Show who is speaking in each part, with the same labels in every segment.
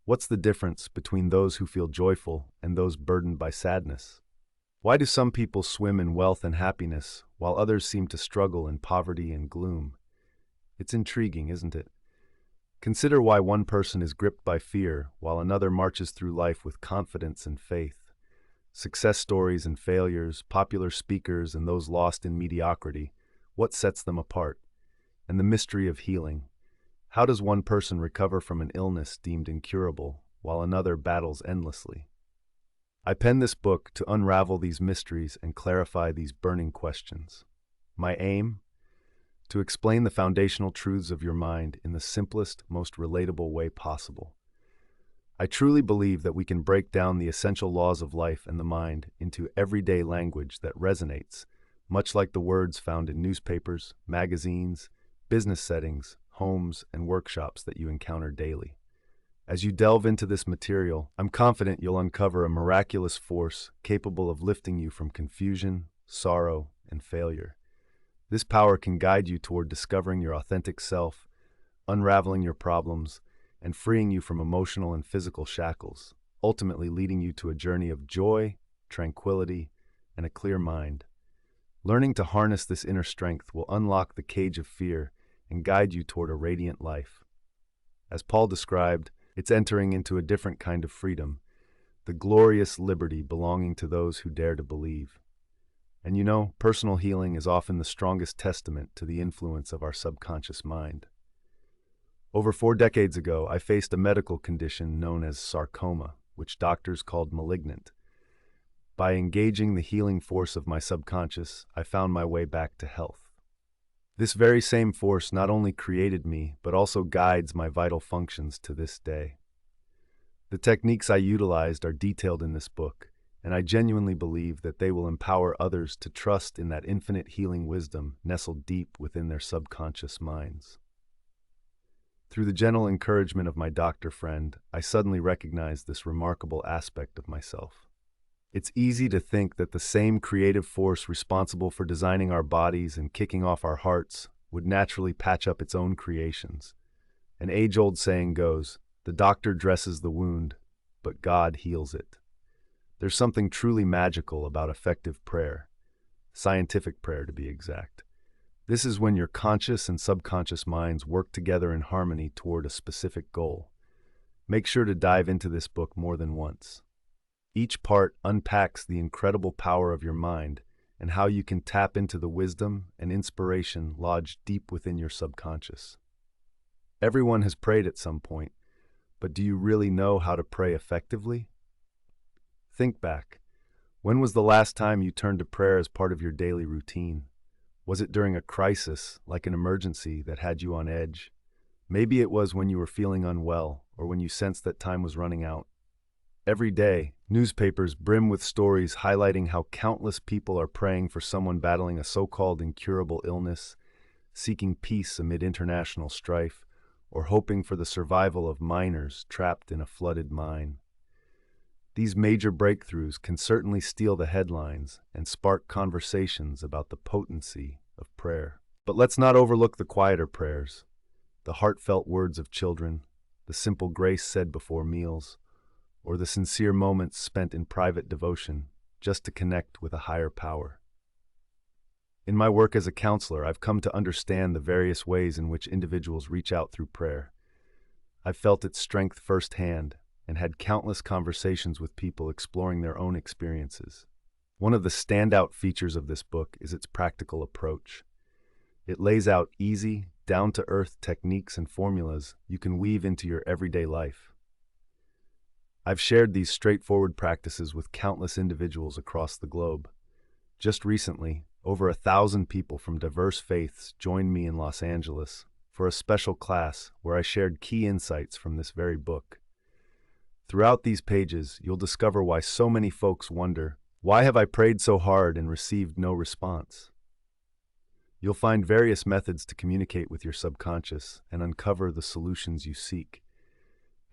Speaker 1: What's the difference between those who feel joyful and those burdened by sadness? Why do some people swim in wealth and happiness, while others seem to struggle in poverty and gloom? It's intriguing, isn't it? Consider why one person is gripped by fear, while another marches through life with confidence and faith. Success stories and failures, popular speakers and those lost in mediocrity, what sets them apart? And the mystery of healing. How does one person recover from an illness deemed incurable, while another battles endlessly? I pen this book to unravel these mysteries and clarify these burning questions. My aim? To explain the foundational truths of your mind in the simplest, most relatable way possible. I truly believe that we can break down the essential laws of life and the mind into everyday language that resonates, much like the words found in newspapers, magazines, business settings, homes, and workshops that you encounter daily. As you delve into this material, I'm confident you'll uncover a miraculous force capable of lifting you from confusion, sorrow, and failure. This power can guide you toward discovering your authentic self, unraveling your problems, and freeing you from emotional and physical shackles, ultimately leading you to a journey of joy, tranquility, and a clear mind. Learning to harness this inner strength will unlock the cage of fear and guide you toward a radiant life. As Paul described, it's entering into a different kind of freedom, the glorious liberty belonging to those who dare to believe. And you know, personal healing is often the strongest testament to the influence of our subconscious mind. Over 4 decades ago, I faced a medical condition known as sarcoma, which doctors called malignant. By engaging the healing force of my subconscious, I found my way back to health. This very same force not only created me, but also guides my vital functions to this day. The techniques I utilized are detailed in this book, and I genuinely believe that they will empower others to trust in that infinite healing wisdom nestled deep within their subconscious minds. Through the gentle encouragement of my doctor friend, I suddenly recognized this remarkable aspect of myself. It's easy to think that the same creative force responsible for designing our bodies and kicking off our hearts would naturally patch up its own creations. An age-old saying goes, "The doctor dresses the wound, but God heals it." There's something truly magical about effective prayer, scientific prayer to be exact. This is when your conscious and subconscious minds work together in harmony toward a specific goal. Make sure to dive into this book more than once. Each part unpacks the incredible power of your mind and how you can tap into the wisdom and inspiration lodged deep within your subconscious. Everyone has prayed at some point, but do you really know how to pray effectively? Think back. When was the last time you turned to prayer as part of your daily routine? Was it during a crisis, like an emergency that had you on edge? Maybe it was when you were feeling unwell or when you sensed that time was running out. Every day, newspapers brim with stories highlighting how countless people are praying for someone battling a so-called incurable illness, seeking peace amid international strife, or hoping for the survival of miners trapped in a flooded mine. These major breakthroughs can certainly steal the headlines and spark conversations about the potency of prayer. But let's not overlook the quieter prayers, the heartfelt words of children, the simple grace said before meals, or the sincere moments spent in private devotion just to connect with a higher power. In my work as a counselor, I've come to understand the various ways in which individuals reach out through prayer. I've felt its strength firsthand and had countless conversations with people exploring their own experiences. One of the standout features of this book is its practical approach. It lays out easy, down-to-earth techniques and formulas you can weave into your everyday life. I've shared these straightforward practices with countless individuals across the globe. Just recently, over 1,000 people from diverse faiths joined me in Los Angeles for a special class where I shared key insights from this very book. Throughout these pages, you'll discover why so many folks wonder, why have I prayed so hard and received no response? You'll find various methods to communicate with your subconscious and uncover the solutions you seek.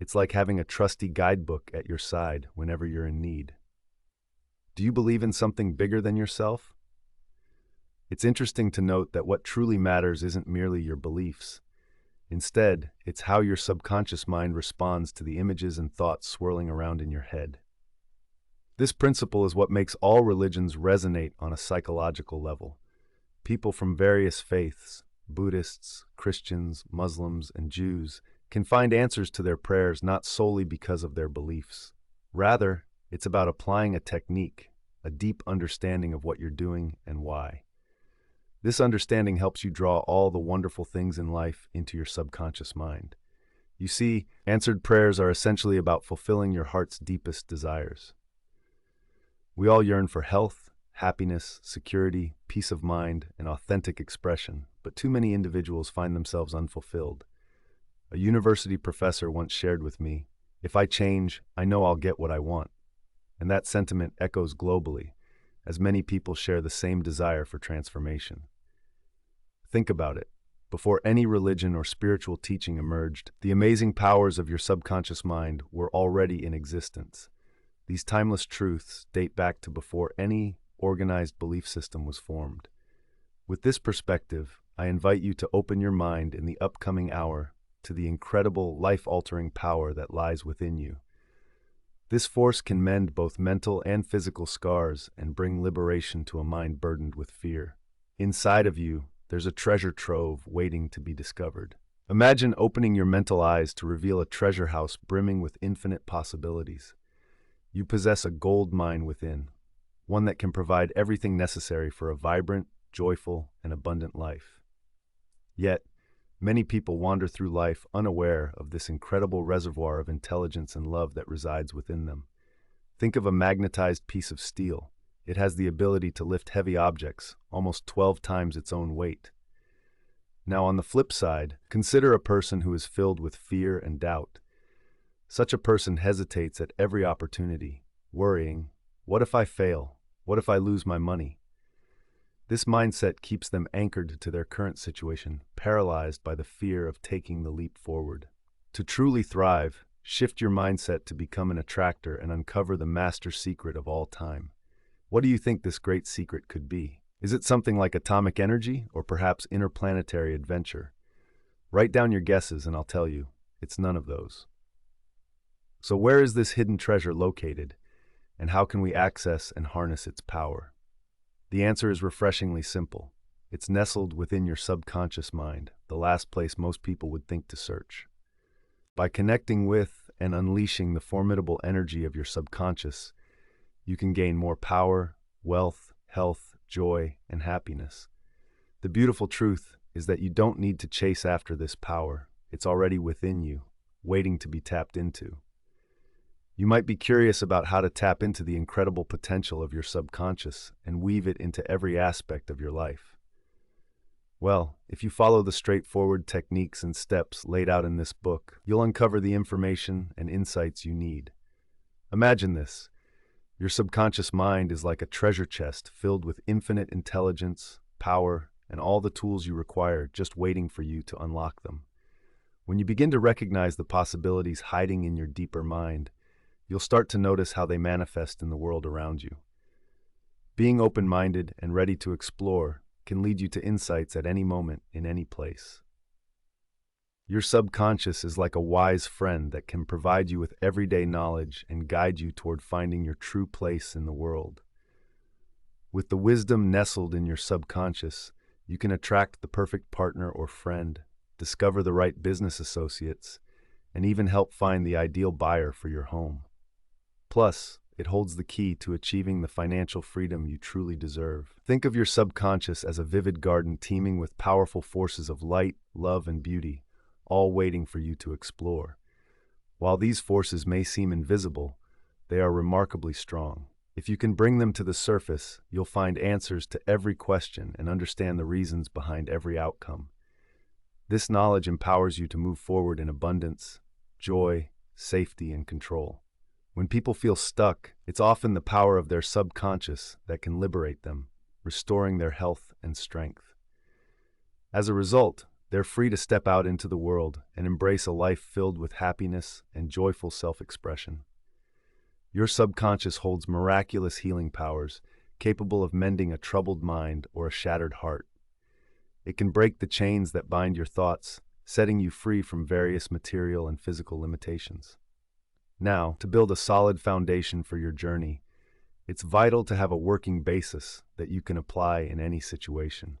Speaker 1: It's like having a trusty guidebook at your side whenever you're in need. Do you believe in something bigger than yourself? It's interesting to note that what truly matters isn't merely your beliefs. Instead, it's how your subconscious mind responds to the images and thoughts swirling around in your head. This principle is what makes all religions resonate on a psychological level. People from various faiths, Buddhists, Christians, Muslims, and Jews, can find answers to their prayers not solely because of their beliefs. Rather, it's about applying a technique, a deep understanding of what you're doing and why. This understanding helps you draw all the wonderful things in life into your subconscious mind. You see, answered prayers are essentially about fulfilling your heart's deepest desires. We all yearn for health, happiness, security, peace of mind, and authentic expression, but too many individuals find themselves unfulfilled. A university professor once shared with me, "If I change, I know I'll get what I want." And that sentiment echoes globally, as many people share the same desire for transformation. Think about it. Before any religion or spiritual teaching emerged, the amazing powers of your subconscious mind were already in existence. These timeless truths date back to before any organized belief system was formed. With this perspective, I invite you to open your mind in the upcoming hour to the incredible, life-altering power that lies within you. This force can mend both mental and physical scars and bring liberation to a mind burdened with fear. Inside of you, there's a treasure trove waiting to be discovered. Imagine opening your mental eyes to reveal a treasure house brimming with infinite possibilities. You possess a gold mine within, one that can provide everything necessary for a vibrant, joyful, and abundant life. Yet, many people wander through life unaware of this incredible reservoir of intelligence and love that resides within them. Think of a magnetized piece of steel. It has the ability to lift heavy objects, almost 12 times its own weight. Now, on the flip side, consider a person who is filled with fear and doubt. Such a person hesitates at every opportunity, worrying, "What if I fail? What if I lose my money?" This mindset keeps them anchored to their current situation, paralyzed by the fear of taking the leap forward. To truly thrive, shift your mindset to become an attractor and uncover the master secret of all time. What do you think this great secret could be? Is it something like atomic energy or perhaps interplanetary adventure? Write down your guesses and I'll tell you, it's none of those. So where is this hidden treasure located, and how can we access and harness its power? The answer is refreshingly simple. It's nestled within your subconscious mind, the last place most people would think to search. By connecting with and unleashing the formidable energy of your subconscious, you can gain more power, wealth, health, joy, and happiness. The beautiful truth is that you don't need to chase after this power. It's already within you, waiting to be tapped into. You might be curious about how to tap into the incredible potential of your subconscious and weave it into every aspect of your life. Well, if you follow the straightforward techniques and steps laid out in this book, you'll uncover the information and insights you need. Imagine this. Your subconscious mind is like a treasure chest filled with infinite intelligence, power, and all the tools you require just waiting for you to unlock them. When you begin to recognize the possibilities hiding in your deeper mind, you'll start to notice how they manifest in the world around you. Being open-minded and ready to explore can lead you to insights at any moment in any place. Your subconscious is like a wise friend that can provide you with everyday knowledge and guide you toward finding your true place in the world. With the wisdom nestled in your subconscious, you can attract the perfect partner or friend, discover the right business associates, and even help find the ideal buyer for your home. Plus, it holds the key to achieving the financial freedom you truly deserve. Think of your subconscious as a vivid garden teeming with powerful forces of light, love, and beauty, all waiting for you to explore. While these forces may seem invisible, they are remarkably strong. If you can bring them to the surface, you'll find answers to every question and understand the reasons behind every outcome. This knowledge empowers you to move forward in abundance, joy, safety, and control. When people feel stuck, it's often the power of their subconscious that can liberate them, restoring their health and strength. As a result, they're free to step out into the world and embrace a life filled with happiness and joyful self-expression. Your subconscious holds miraculous healing powers, capable of mending a troubled mind or a shattered heart. It can break the chains that bind your thoughts, setting you free from various material and physical limitations. Now, to build a solid foundation for your journey, it's vital to have a working basis that you can apply in any situation.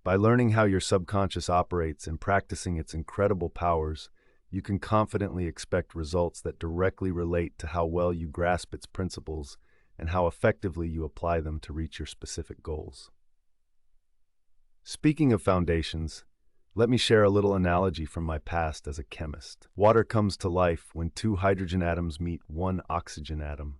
Speaker 1: By learning how your subconscious operates and practicing its incredible powers, you can confidently expect results that directly relate to how well you grasp its principles and how effectively you apply them to reach your specific goals. Speaking of foundations, let me share a little analogy from my past as a chemist. Water comes to life when two hydrogen atoms meet one oxygen atom.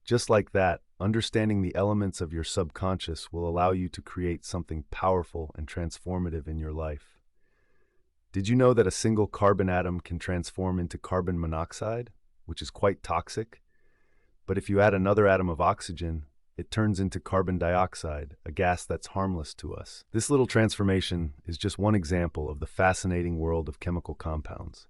Speaker 1: Just like that, understanding the elements of your subconscious will allow you to create something powerful and transformative in your life. Did you know that a single carbon atom can transform into carbon monoxide, which is quite toxic? But if you add another atom of oxygen, it turns into carbon dioxide, a gas that's harmless to us. This little transformation is just one example of the fascinating world of chemical compounds.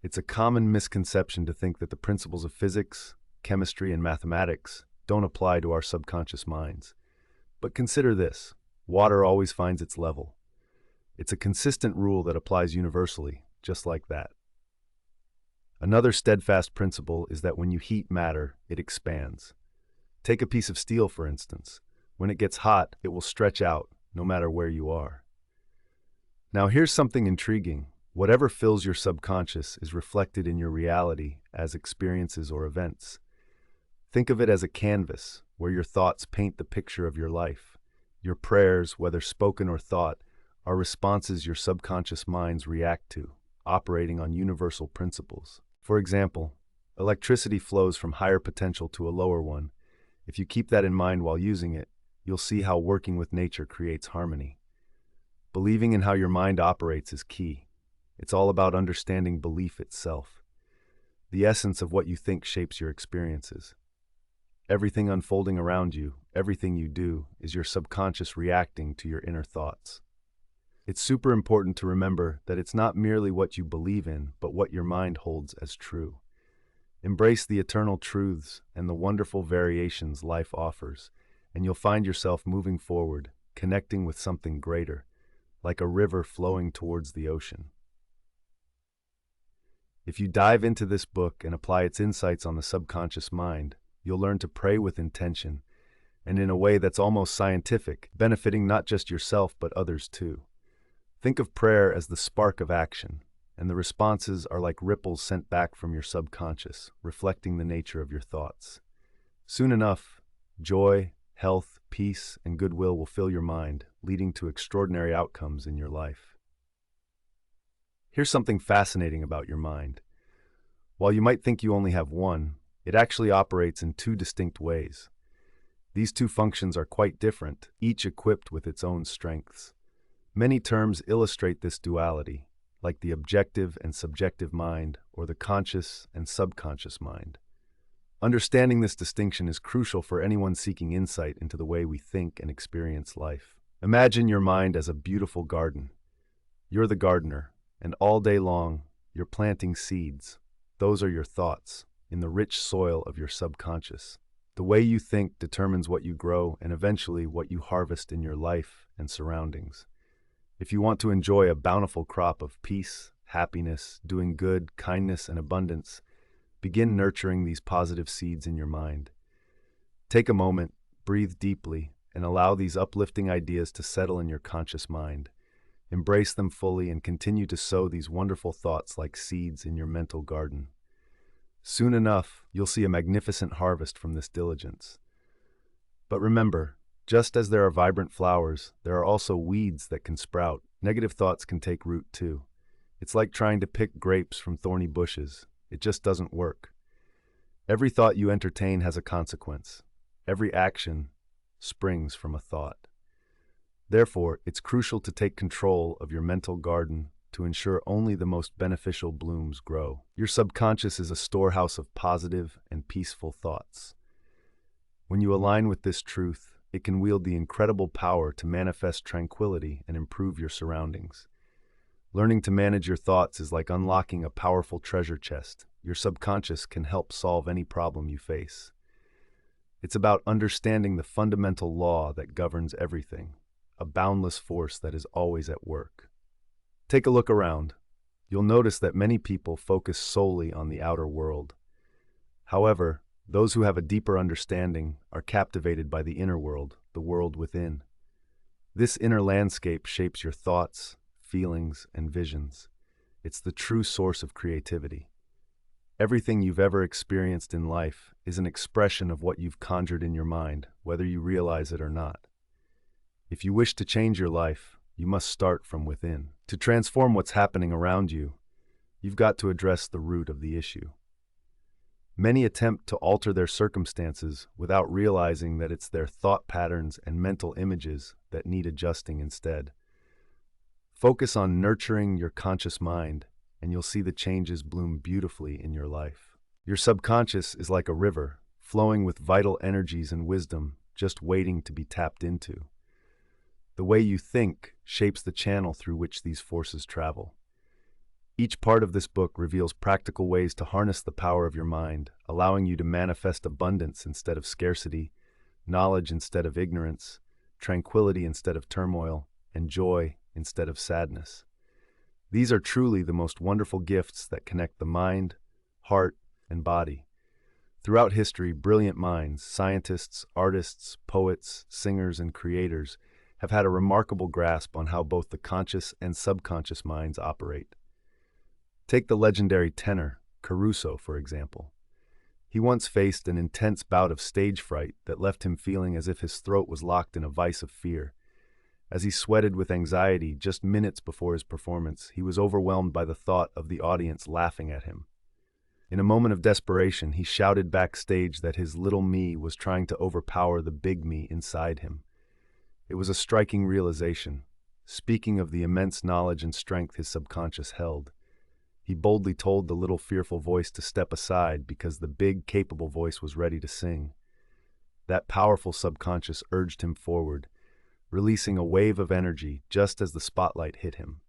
Speaker 1: It's a common misconception to think that the principles of physics, chemistry, and mathematics don't apply to our subconscious minds. But consider this: water always finds its level. It's a consistent rule that applies universally, just like that. Another steadfast principle is that when you heat matter, it expands. Take a piece of steel, for instance. When it gets hot, it will stretch out, no matter where you are. Now, here's something intriguing. Whatever fills your subconscious is reflected in your reality as experiences or events. Think of it as a canvas where your thoughts paint the picture of your life. Your prayers, whether spoken or thought, are responses your subconscious minds react to, operating on universal principles. For example, electricity flows from higher potential to a lower one. If you keep that in mind while using it, you'll see how working with nature creates harmony. Believing in how your mind operates is key. It's all about understanding belief itself. The essence of what you think shapes your experiences. Everything unfolding around you, everything you do, is your subconscious reacting to your inner thoughts. It's super important to remember that it's not merely what you believe in, but what your mind holds as true. Embrace the eternal truths and the wonderful variations life offers, and you'll find yourself moving forward, connecting with something greater, like a river flowing towards the ocean. If you dive into this book and apply its insights on the subconscious mind, you'll learn to pray with intention, and in a way that's almost scientific, benefiting not just yourself but others too. Think of prayer as the spark of action, and the responses are like ripples sent back from your subconscious, reflecting the nature of your thoughts. Soon enough, joy, health, peace, and goodwill will fill your mind, leading to extraordinary outcomes in your life. Here's something fascinating about your mind. While you might think you only have one, it actually operates in two distinct ways. These two functions are quite different, each equipped with its own strengths. Many terms illustrate this duality, like the objective and subjective mind, or the conscious and subconscious mind. Understanding this distinction is crucial for anyone seeking insight into the way we think and experience life. Imagine your mind as a beautiful garden. You're the gardener, and all day long, you're planting seeds. Those are your thoughts, in the rich soil of your subconscious. The way you think determines what you grow and eventually what you harvest in your life and surroundings. If you want to enjoy a bountiful crop of peace, happiness, doing good, kindness, and abundance, begin nurturing these positive seeds in your mind. Take a moment, breathe deeply, and allow these uplifting ideas to settle in your conscious mind. Embrace them fully and continue to sow these wonderful thoughts like seeds in your mental garden. Soon enough, you'll see a magnificent harvest from this diligence. But remember, just as there are vibrant flowers, there are also weeds that can sprout. Negative thoughts can take root too. It's like trying to pick grapes from thorny bushes. It just doesn't work. Every thought you entertain has a consequence. Every action springs from a thought. Therefore, it's crucial to take control of your mental garden to ensure only the most beneficial blooms grow. Your subconscious is a storehouse of positive and peaceful thoughts. When you align with this truth, it can wield the incredible power to manifest tranquility and improve your surroundings. Learning to manage your thoughts is like unlocking a powerful treasure chest. Your subconscious can help solve any problem you face. It's about understanding the fundamental law that governs everything, a boundless force that is always at work. Take a look around. You'll notice that many people focus solely on the outer world. However, those who have a deeper understanding are captivated by the inner world, the world within. This inner landscape shapes your thoughts, feelings, and visions. It's the true source of creativity. Everything you've ever experienced in life is an expression of what you've conjured in your mind, whether you realize it or not. If you wish to change your life, you must start from within. To transform what's happening around you, you've got to address the root of the issue. Many attempt to alter their circumstances without realizing that it's their thought patterns and mental images that need adjusting instead. Focus on nurturing your conscious mind, and you'll see the changes bloom beautifully in your life. Your subconscious is like a river, flowing with vital energies and wisdom, just waiting to be tapped into. The way you think shapes the channel through which these forces travel. Each part of this book reveals practical ways to harness the power of your mind, allowing you to manifest abundance instead of scarcity, knowledge instead of ignorance, tranquility instead of turmoil, and joy instead of sadness. These are truly the most wonderful gifts that connect the mind, heart, and body. Throughout history, brilliant minds, scientists, artists, poets, singers, and creators have had a remarkable grasp on how both the conscious and subconscious minds operate. Take the legendary tenor, Caruso, for example. He once faced an intense bout of stage fright that left him feeling as if his throat was locked in a vice of fear. As he sweated with anxiety just minutes before his performance, he was overwhelmed by the thought of the audience laughing at him. In a moment of desperation, he shouted backstage that his little me was trying to overpower the big me inside him. It was a striking realization. Speaking of the immense knowledge and strength his subconscious held, he boldly told the little fearful voice to step aside because the big, capable voice was ready to sing. That powerful subconscious urged him forward, releasing a wave of energy just as the spotlight hit him.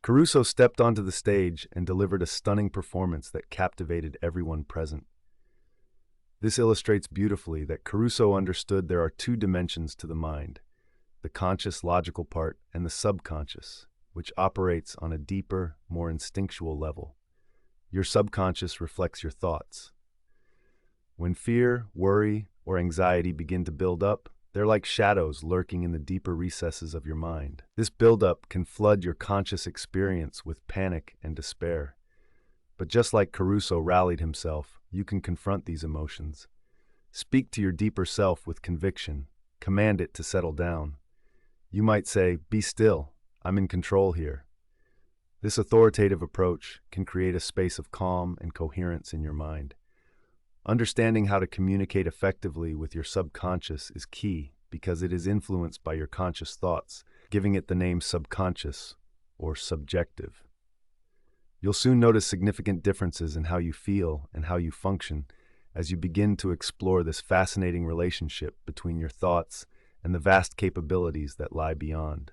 Speaker 1: Caruso stepped onto the stage and delivered a stunning performance that captivated everyone present. This illustrates beautifully that Caruso understood there are two dimensions to the mind, the conscious logical part and the subconscious, which operates on a deeper, more instinctual level. Your subconscious reflects your thoughts. When fear, worry, or anxiety begin to build up, they're like shadows lurking in the deeper recesses of your mind. This buildup can flood your conscious experience with panic and despair. But just like Caruso rallied himself, you can confront these emotions. Speak to your deeper self with conviction. Command it to settle down. You might say, "Be still. I'm in control here." This authoritative approach can create a space of calm and coherence in your mind. Understanding how to communicate effectively with your subconscious is key because it is influenced by your conscious thoughts, giving it the name subconscious or subjective. You'll soon notice significant differences in how you feel and how you function as you begin to explore this fascinating relationship between your thoughts and the vast capabilities that lie beyond.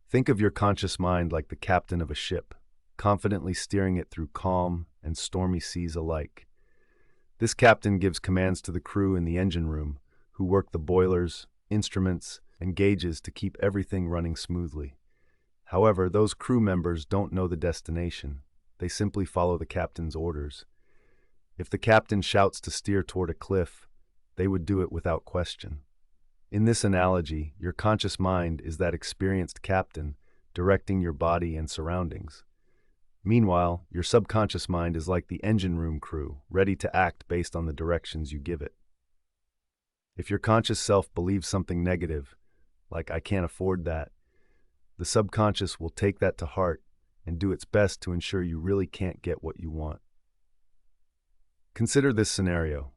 Speaker 1: Think of your conscious mind like the captain of a ship, confidently steering it through calm and stormy seas alike. This captain gives commands to the crew in the engine room, who work the boilers, instruments, and gauges to keep everything running smoothly. However, those crew members don't know the destination. They simply follow the captain's orders. If the captain shouts to steer toward a cliff, they would do it without question. In this analogy, your conscious mind is that experienced captain directing your body and surroundings. Meanwhile, your subconscious mind is like the engine room crew, ready to act based on the directions you give it. If your conscious self believes something negative, like "I can't afford that," the subconscious will take that to heart and do its best to ensure you really can't get what you want. Consider this scenario.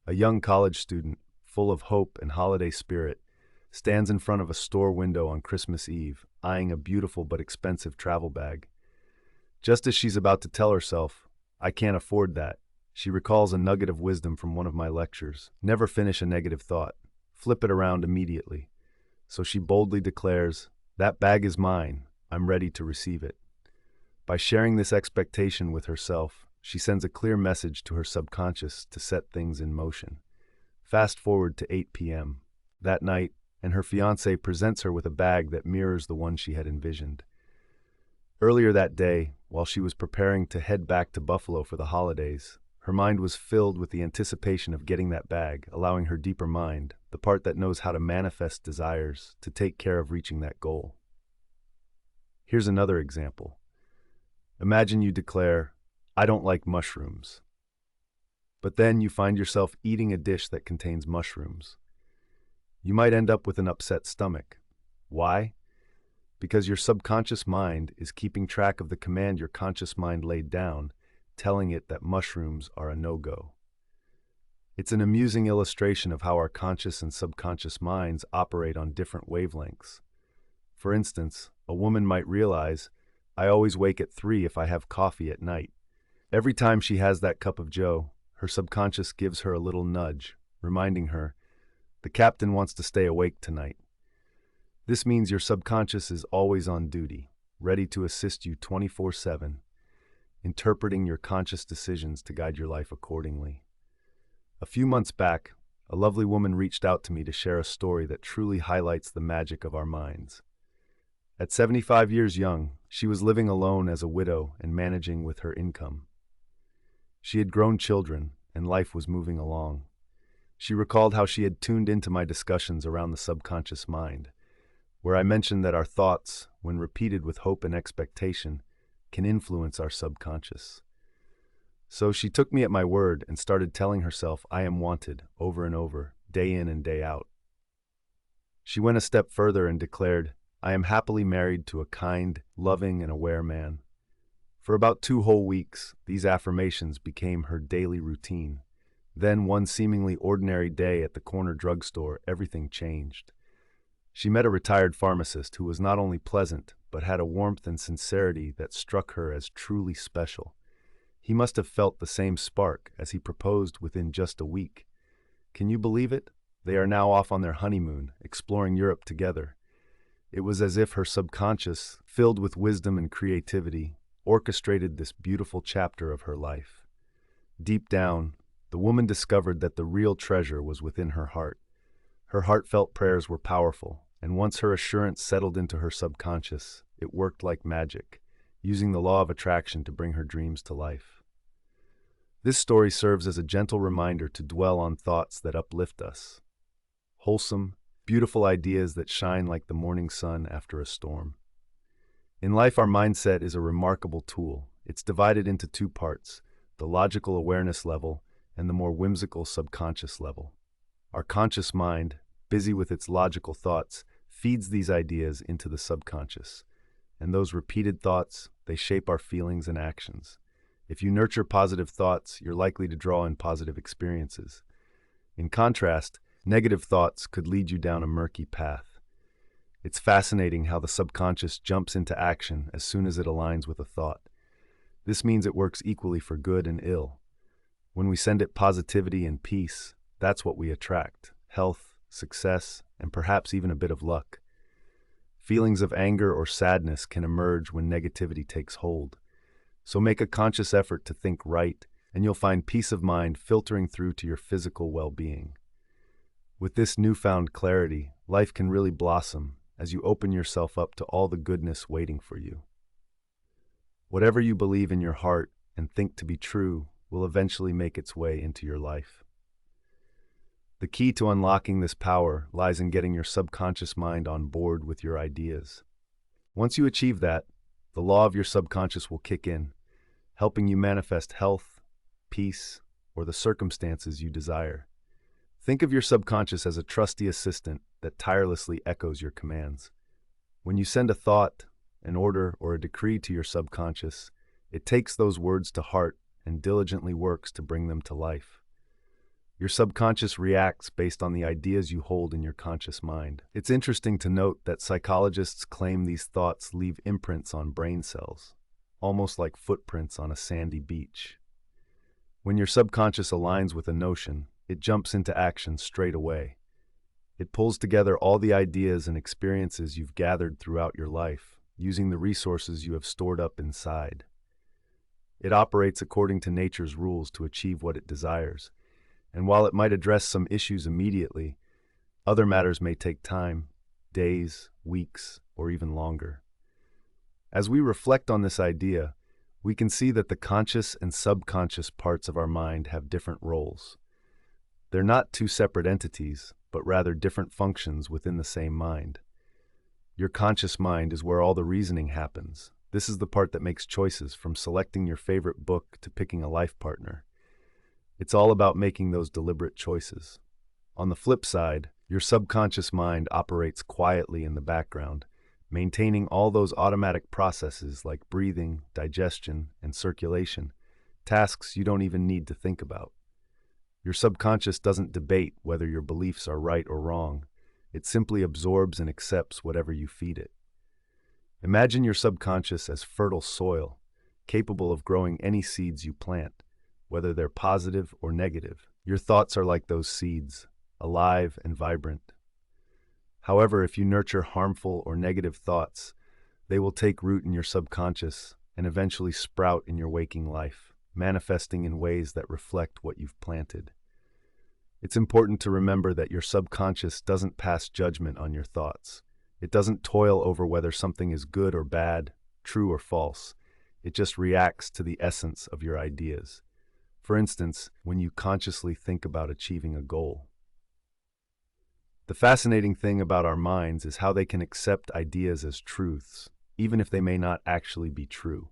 Speaker 1: A young college student, full of hope and holiday spirit, stands in front of a store window on Christmas Eve, eyeing a beautiful but expensive travel bag. Just as she's about to tell herself, "I can't afford that," she recalls a nugget of wisdom from one of my lectures. Never finish a negative thought. Flip it around immediately. So she boldly declares, "That bag is mine. I'm ready to receive it." By sharing this expectation with herself, she sends a clear message to her subconscious to set things in motion. Fast forward to 8 p.m. that night, and her fiancé presents her with a bag that mirrors the one she had envisioned. Earlier that day, while she was preparing to head back to Buffalo for the holidays, her mind was filled with the anticipation of getting that bag, allowing her deeper mind, the part that knows how to manifest desires, to take care of reaching that goal. Here's another example. Imagine you declare, "I don't like mushrooms." But then you find yourself eating a dish that contains mushrooms. You might end up with an upset stomach. Why? Because your subconscious mind is keeping track of the command your conscious mind laid down, telling it that mushrooms are a no-go. It's an amusing illustration of how our conscious and subconscious minds operate on different wavelengths. For instance, a woman might realize, "I always wake at 3 if I have coffee at night." Every time she has that cup of joe, her subconscious gives her a little nudge, reminding her, "The captain wants to stay awake tonight." This means your subconscious is always on duty, ready to assist you 24/7, interpreting your conscious decisions to guide your life accordingly. A few months back, a lovely woman reached out to me to share a story that truly highlights the magic of our minds. At 75 years young, she was living alone as a widow and managing with her income. She had grown children, and life was moving along. She recalled how she had tuned into my discussions around the subconscious mind, where I mentioned that our thoughts, when repeated with hope and expectation, can influence our subconscious. So she took me at my word and started telling herself "I am wanted" over and over, day in and day out. She went a step further and declared, "I am happily married to a kind, loving, and aware man." For about 2 whole weeks, these affirmations became her daily routine. Then one seemingly ordinary day at the corner drugstore, everything changed. She met a retired pharmacist who was not only pleasant, but had a warmth and sincerity that struck her as truly special. He must have felt the same spark as he proposed within just a week. Can you believe it? They are now off on their honeymoon, exploring Europe together. It was as if her subconscious, filled with wisdom and creativity, orchestrated this beautiful chapter of her life. Deep down, the woman discovered that the real treasure was within her heart. Her heartfelt prayers were powerful, and once her assurance settled into her subconscious, it worked like magic, using the law of attraction to bring her dreams to life. This story serves as a gentle reminder to dwell on thoughts that uplift us. Wholesome, beautiful ideas that shine like the morning sun after a storm. In life, our mindset is a remarkable tool. It's divided into 2 parts, the logical awareness level and the more whimsical subconscious level. Our conscious mind, busy with its logical thoughts, feeds these ideas into the subconscious. And those repeated thoughts, they shape our feelings and actions. If you nurture positive thoughts, you're likely to draw in positive experiences. In contrast, negative thoughts could lead you down a murky path. It's fascinating how the subconscious jumps into action as soon as it aligns with a thought. This means it works equally for good and ill. When we send it positivity and peace, that's what we attract: health, success, and perhaps even a bit of luck. Feelings of anger or sadness can emerge when negativity takes hold. So make a conscious effort to think right, and you'll find peace of mind filtering through to your physical well-being. With this newfound clarity, life can really blossom as you open yourself up to all the goodness waiting for you. Whatever you believe in your heart and think to be true will eventually make its way into your life. The key to unlocking this power lies in getting your subconscious mind on board with your ideas. Once you achieve that, the law of your subconscious will kick in, helping you manifest health, peace, or the circumstances you desire. Think of your subconscious as a trusty assistant that tirelessly echoes your commands. When you send a thought, an order, or a decree to your subconscious, it takes those words to heart and diligently works to bring them to life. Your subconscious reacts based on the ideas you hold in your conscious mind. It's interesting to note that psychologists claim these thoughts leave imprints on brain cells, almost like footprints on a sandy beach. When your subconscious aligns with a notion, it jumps into action straight away. It pulls together all the ideas and experiences you've gathered throughout your life, using the resources you have stored up inside. It operates according to nature's rules to achieve what it desires, and while it might address some issues immediately, other matters may take time, days, weeks, or even longer. As we reflect on this idea, we can see that the conscious and subconscious parts of our mind have different roles. They're not two separate entities, but rather different functions within the same mind. Your conscious mind is where all the reasoning happens. This is the part that makes choices, from selecting your favorite book to picking a life partner. It's all about making those deliberate choices. On the flip side, your subconscious mind operates quietly in the background, maintaining all those automatic processes like breathing, digestion, and circulation, tasks you don't even need to think about. Your subconscious doesn't debate whether your beliefs are right or wrong. It simply absorbs and accepts whatever you feed it. Imagine your subconscious as fertile soil, capable of growing any seeds you plant, whether they're positive or negative. Your thoughts are like those seeds, alive and vibrant. However, if you nurture harmful or negative thoughts, they will take root in your subconscious and eventually sprout in your waking life, manifesting in ways that reflect what you've planted. It's important to remember that your subconscious doesn't pass judgment on your thoughts. It doesn't toil over whether something is good or bad, true or false. It just reacts to the essence of your ideas. For instance, when you consciously think about achieving a goal. The fascinating thing about our minds is how they can accept ideas as truths, even if they may not actually be true.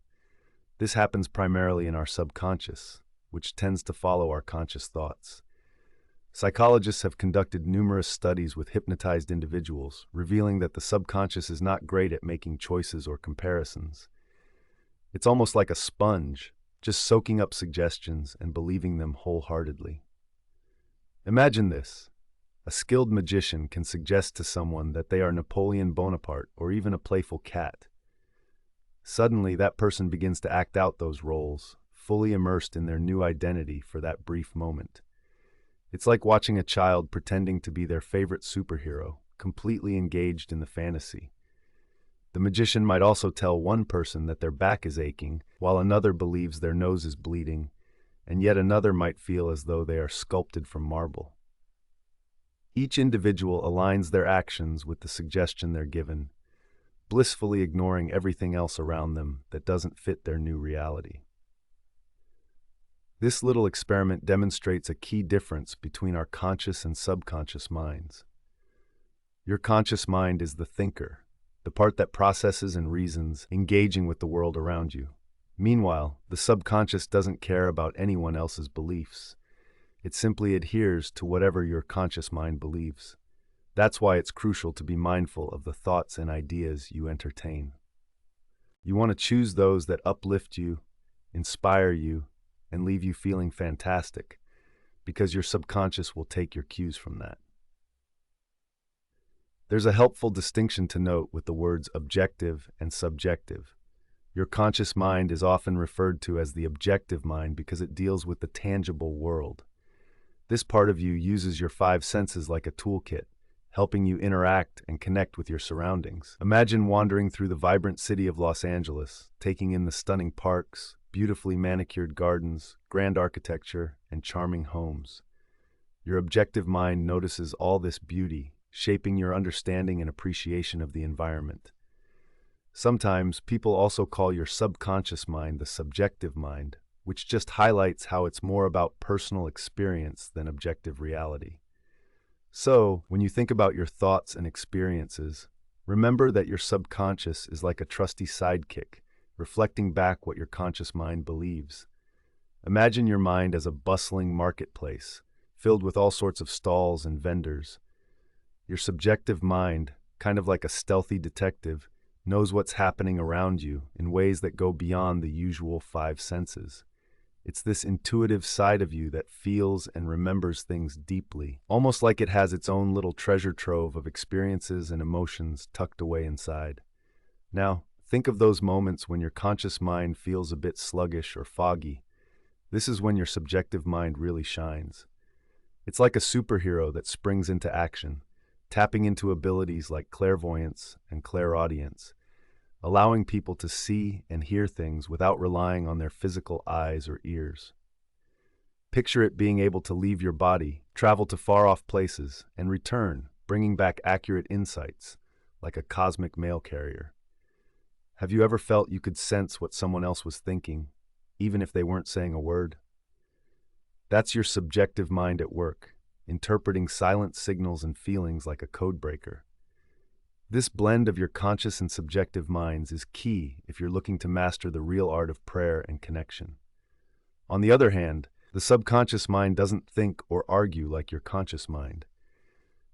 Speaker 1: This happens primarily in our subconscious, which tends to follow our conscious thoughts. Psychologists have conducted numerous studies with hypnotized individuals, revealing that the subconscious is not great at making choices or comparisons. It's almost like a sponge, just soaking up suggestions and believing them wholeheartedly. Imagine this. A skilled magician can suggest to someone that they are Napoleon Bonaparte or even a playful cat. Suddenly, that person begins to act out those roles, fully immersed in their new identity for that brief moment. It's like watching a child pretending to be their favorite superhero, completely engaged in the fantasy. The magician might also tell one person that their back is aching, while another believes their nose is bleeding, and yet another might feel as though they are sculpted from marble. Each individual aligns their actions with the suggestion they're given, blissfully ignoring everything else around them that doesn't fit their new reality. This little experiment demonstrates a key difference between our conscious and subconscious minds. Your conscious mind is the thinker, the part that processes and reasons, engaging with the world around you. Meanwhile, the subconscious doesn't care about anyone else's beliefs. It simply adheres to whatever your conscious mind believes. That's why it's crucial to be mindful of the thoughts and ideas you entertain. You want to choose those that uplift you, inspire you, and leave you feeling fantastic, because your subconscious will take your cues from that. There's a helpful distinction to note with the words objective and subjective. Your conscious mind is often referred to as the objective mind because it deals with the tangible world. This part of you uses your five senses like a toolkit, helping you interact and connect with your surroundings. Imagine wandering through the vibrant city of Los Angeles, taking in the stunning parks, beautifully manicured gardens, grand architecture, and charming homes. Your objective mind notices all this beauty, shaping your understanding and appreciation of the environment. Sometimes people also call your subconscious mind the subjective mind, which just highlights how it's more about personal experience than objective reality. So, when you think about your thoughts and experiences, remember that your subconscious is like a trusty sidekick, reflecting back what your conscious mind believes. Imagine your mind as a bustling marketplace, filled with all sorts of stalls and vendors. Your subjective mind, kind of like a stealthy detective, knows what's happening around you in ways that go beyond the usual five senses. It's this intuitive side of you that feels and remembers things deeply, almost like it has its own little treasure trove of experiences and emotions tucked away inside. Now, think of those moments when your conscious mind feels a bit sluggish or foggy. This is when your subjective mind really shines. It's like a superhero that springs into action, tapping into abilities like clairvoyance and clairaudience, allowing people to see and hear things without relying on their physical eyes or ears. Picture it being able to leave your body, travel to far-off places, and return, bringing back accurate insights, like a cosmic mail carrier. Have you ever felt you could sense what someone else was thinking, even if they weren't saying a word? That's your subjective mind at work, interpreting silent signals and feelings like a code breaker. This blend of your conscious and subjective minds is key if you're looking to master the real art of prayer and connection. On the other hand, the subconscious mind doesn't think or argue like your conscious mind.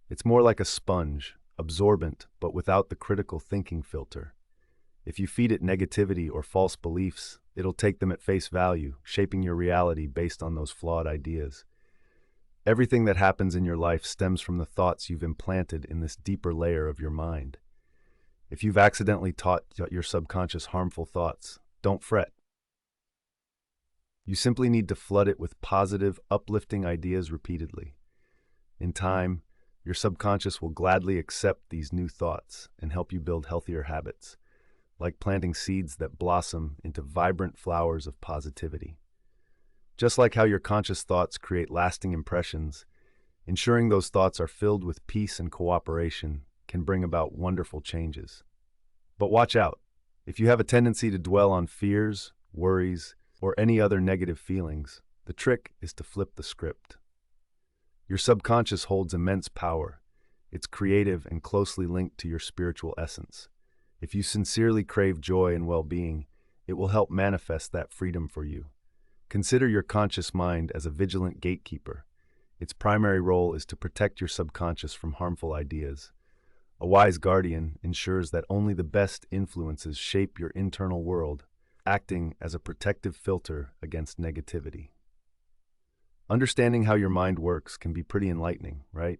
Speaker 1: It's more like a sponge, absorbent but without the critical thinking filter. If you feed it negativity or false beliefs, it'll take them at face value, shaping your reality based on those flawed ideas. Everything that happens in your life stems from the thoughts you've implanted in this deeper layer of your mind. If you've accidentally taught your subconscious harmful thoughts, don't fret. You simply need to flood it with positive, uplifting ideas repeatedly. In time, your subconscious will gladly accept these new thoughts and help you build healthier habits, like planting seeds that blossom into vibrant flowers of positivity. Just like how your conscious thoughts create lasting impressions, ensuring those thoughts are filled with peace and cooperation can bring about wonderful changes. But watch out. If you have a tendency to dwell on fears, worries, or any other negative feelings, the trick is to flip the script. Your subconscious holds immense power. It's creative and closely linked to your spiritual essence. If you sincerely crave joy and well-being, it will help manifest that freedom for you. Consider your conscious mind as a vigilant gatekeeper. Its primary role is to protect your subconscious from harmful ideas. A wise guardian ensures that only the best influences shape your internal world, acting as a protective filter against negativity. Understanding how your mind works can be pretty enlightening, right?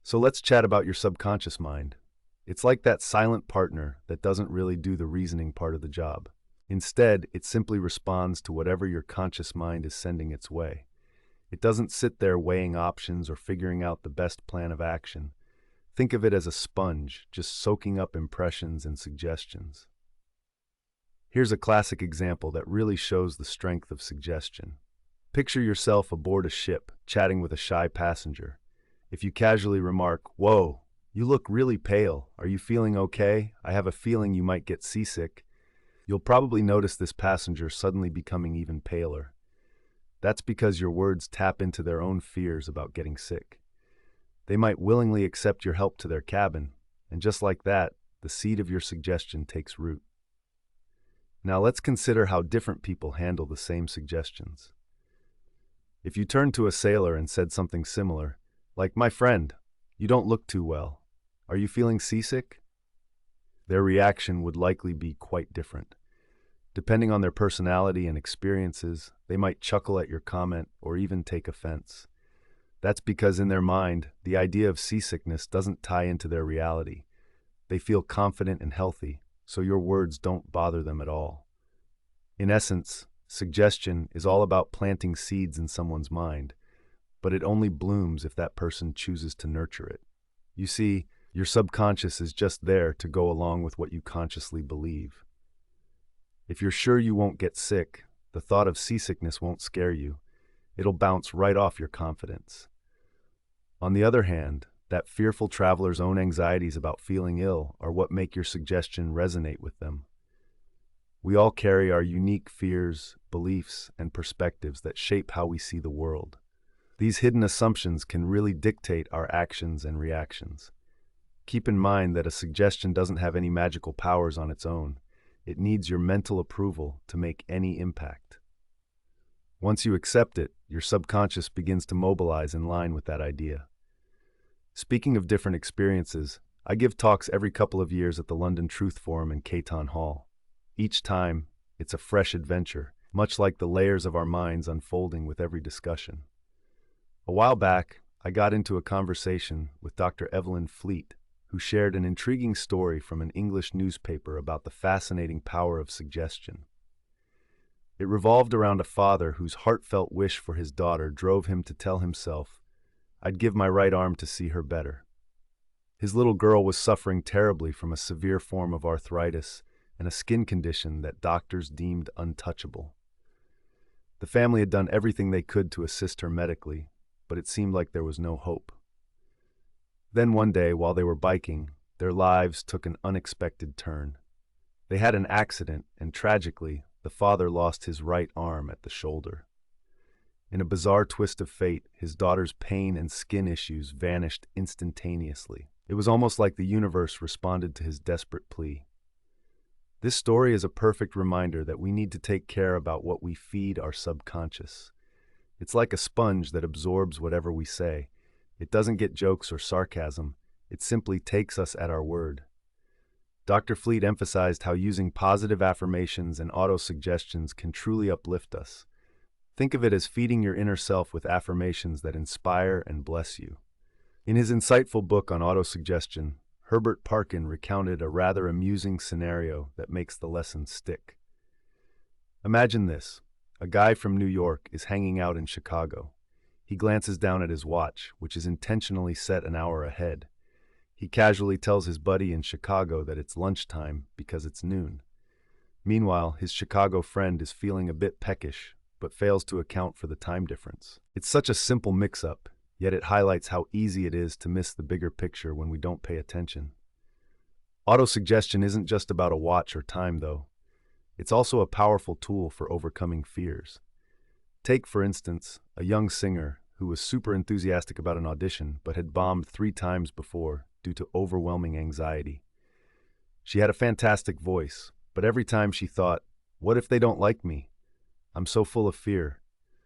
Speaker 1: So let's chat about your subconscious mind. It's like that silent partner that doesn't really do the reasoning part of the job. Instead, it simply responds to whatever your conscious mind is sending its way. It doesn't sit there weighing options or figuring out the best plan of action. Think of it as a sponge, just soaking up impressions and suggestions. Here's a classic example that really shows the strength of suggestion. Picture yourself aboard a ship, chatting with a shy passenger. If you casually remark, "Whoa, you look really pale. Are you feeling okay? I have a feeling you might get seasick," you'll probably notice this passenger suddenly becoming even paler. That's because your words tap into their own fears about getting sick. They might willingly accept your help to their cabin, and just like that, the seed of your suggestion takes root. Now let's consider how different people handle the same suggestions. If you turned to a sailor and said something similar, like, "My friend, you don't look too well. Are you feeling seasick?" Their reaction would likely be quite different. Depending on their personality and experiences, they might chuckle at your comment or even take offense. That's because in their mind, the idea of seasickness doesn't tie into their reality. They feel confident and healthy, so your words don't bother them at all. In essence, suggestion is all about planting seeds in someone's mind, but it only blooms if that person chooses to nurture it. You see, your subconscious is just there to go along with what you consciously believe. If you're sure you won't get sick, the thought of seasickness won't scare you. It'll bounce right off your confidence. On the other hand, that fearful traveler's own anxieties about feeling ill are what make your suggestion resonate with them. We all carry our unique fears, beliefs, and perspectives that shape how we see the world. These hidden assumptions can really dictate our actions and reactions. Keep in mind that a suggestion doesn't have any magical powers on its own. It needs your mental approval to make any impact. Once you accept it, your subconscious begins to mobilize in line with that idea. Speaking of different experiences, I give talks every couple of years at the London Truth Forum in Caton Hall. Each time, it's a fresh adventure, much like the layers of our minds unfolding with every discussion. A while back, I got into a conversation with Dr. Evelyn Fleet, who shared an intriguing story from an English newspaper about the fascinating power of suggestion. It revolved around a father whose heartfelt wish for his daughter drove him to tell himself, "I'd give my right arm to see her better." His little girl was suffering terribly from a severe form of arthritis and a skin condition that doctors deemed untouchable. The family had done everything they could to assist her medically, but it seemed like there was no hope. Then one day, while they were biking, their lives took an unexpected turn. They had an accident, and tragically, the father lost his right arm at the shoulder. In a bizarre twist of fate, his daughter's pain and skin issues vanished instantaneously. It was almost like the universe responded to his desperate plea. This story is a perfect reminder that we need to take care about what we feed our subconscious. It's like a sponge that absorbs whatever we say. It doesn't get jokes or sarcasm. It simply takes us at our word. Dr. Fleet emphasized how using positive affirmations and autosuggestions can truly uplift us. Think of it as feeding your inner self with affirmations that inspire and bless you. In his insightful book on autosuggestion, Herbert Parkin recounted a rather amusing scenario that makes the lesson stick. Imagine this. A guy from New York is hanging out in Chicago. He glances down at his watch, which is intentionally set an hour ahead. He casually tells his buddy in Chicago that it's lunchtime because it's noon. Meanwhile, his Chicago friend is feeling a bit peckish, but fails to account for the time difference. It's such a simple mix-up, yet it highlights how easy it is to miss the bigger picture when we don't pay attention. Autosuggestion isn't just about a watch or time, though. It's also a powerful tool for overcoming fears. Take, for instance, a young singer who was super enthusiastic about an audition but had bombed 3 times before due to overwhelming anxiety. She had a fantastic voice, but every time she thought, "What if they don't like me? I'm so full of fear."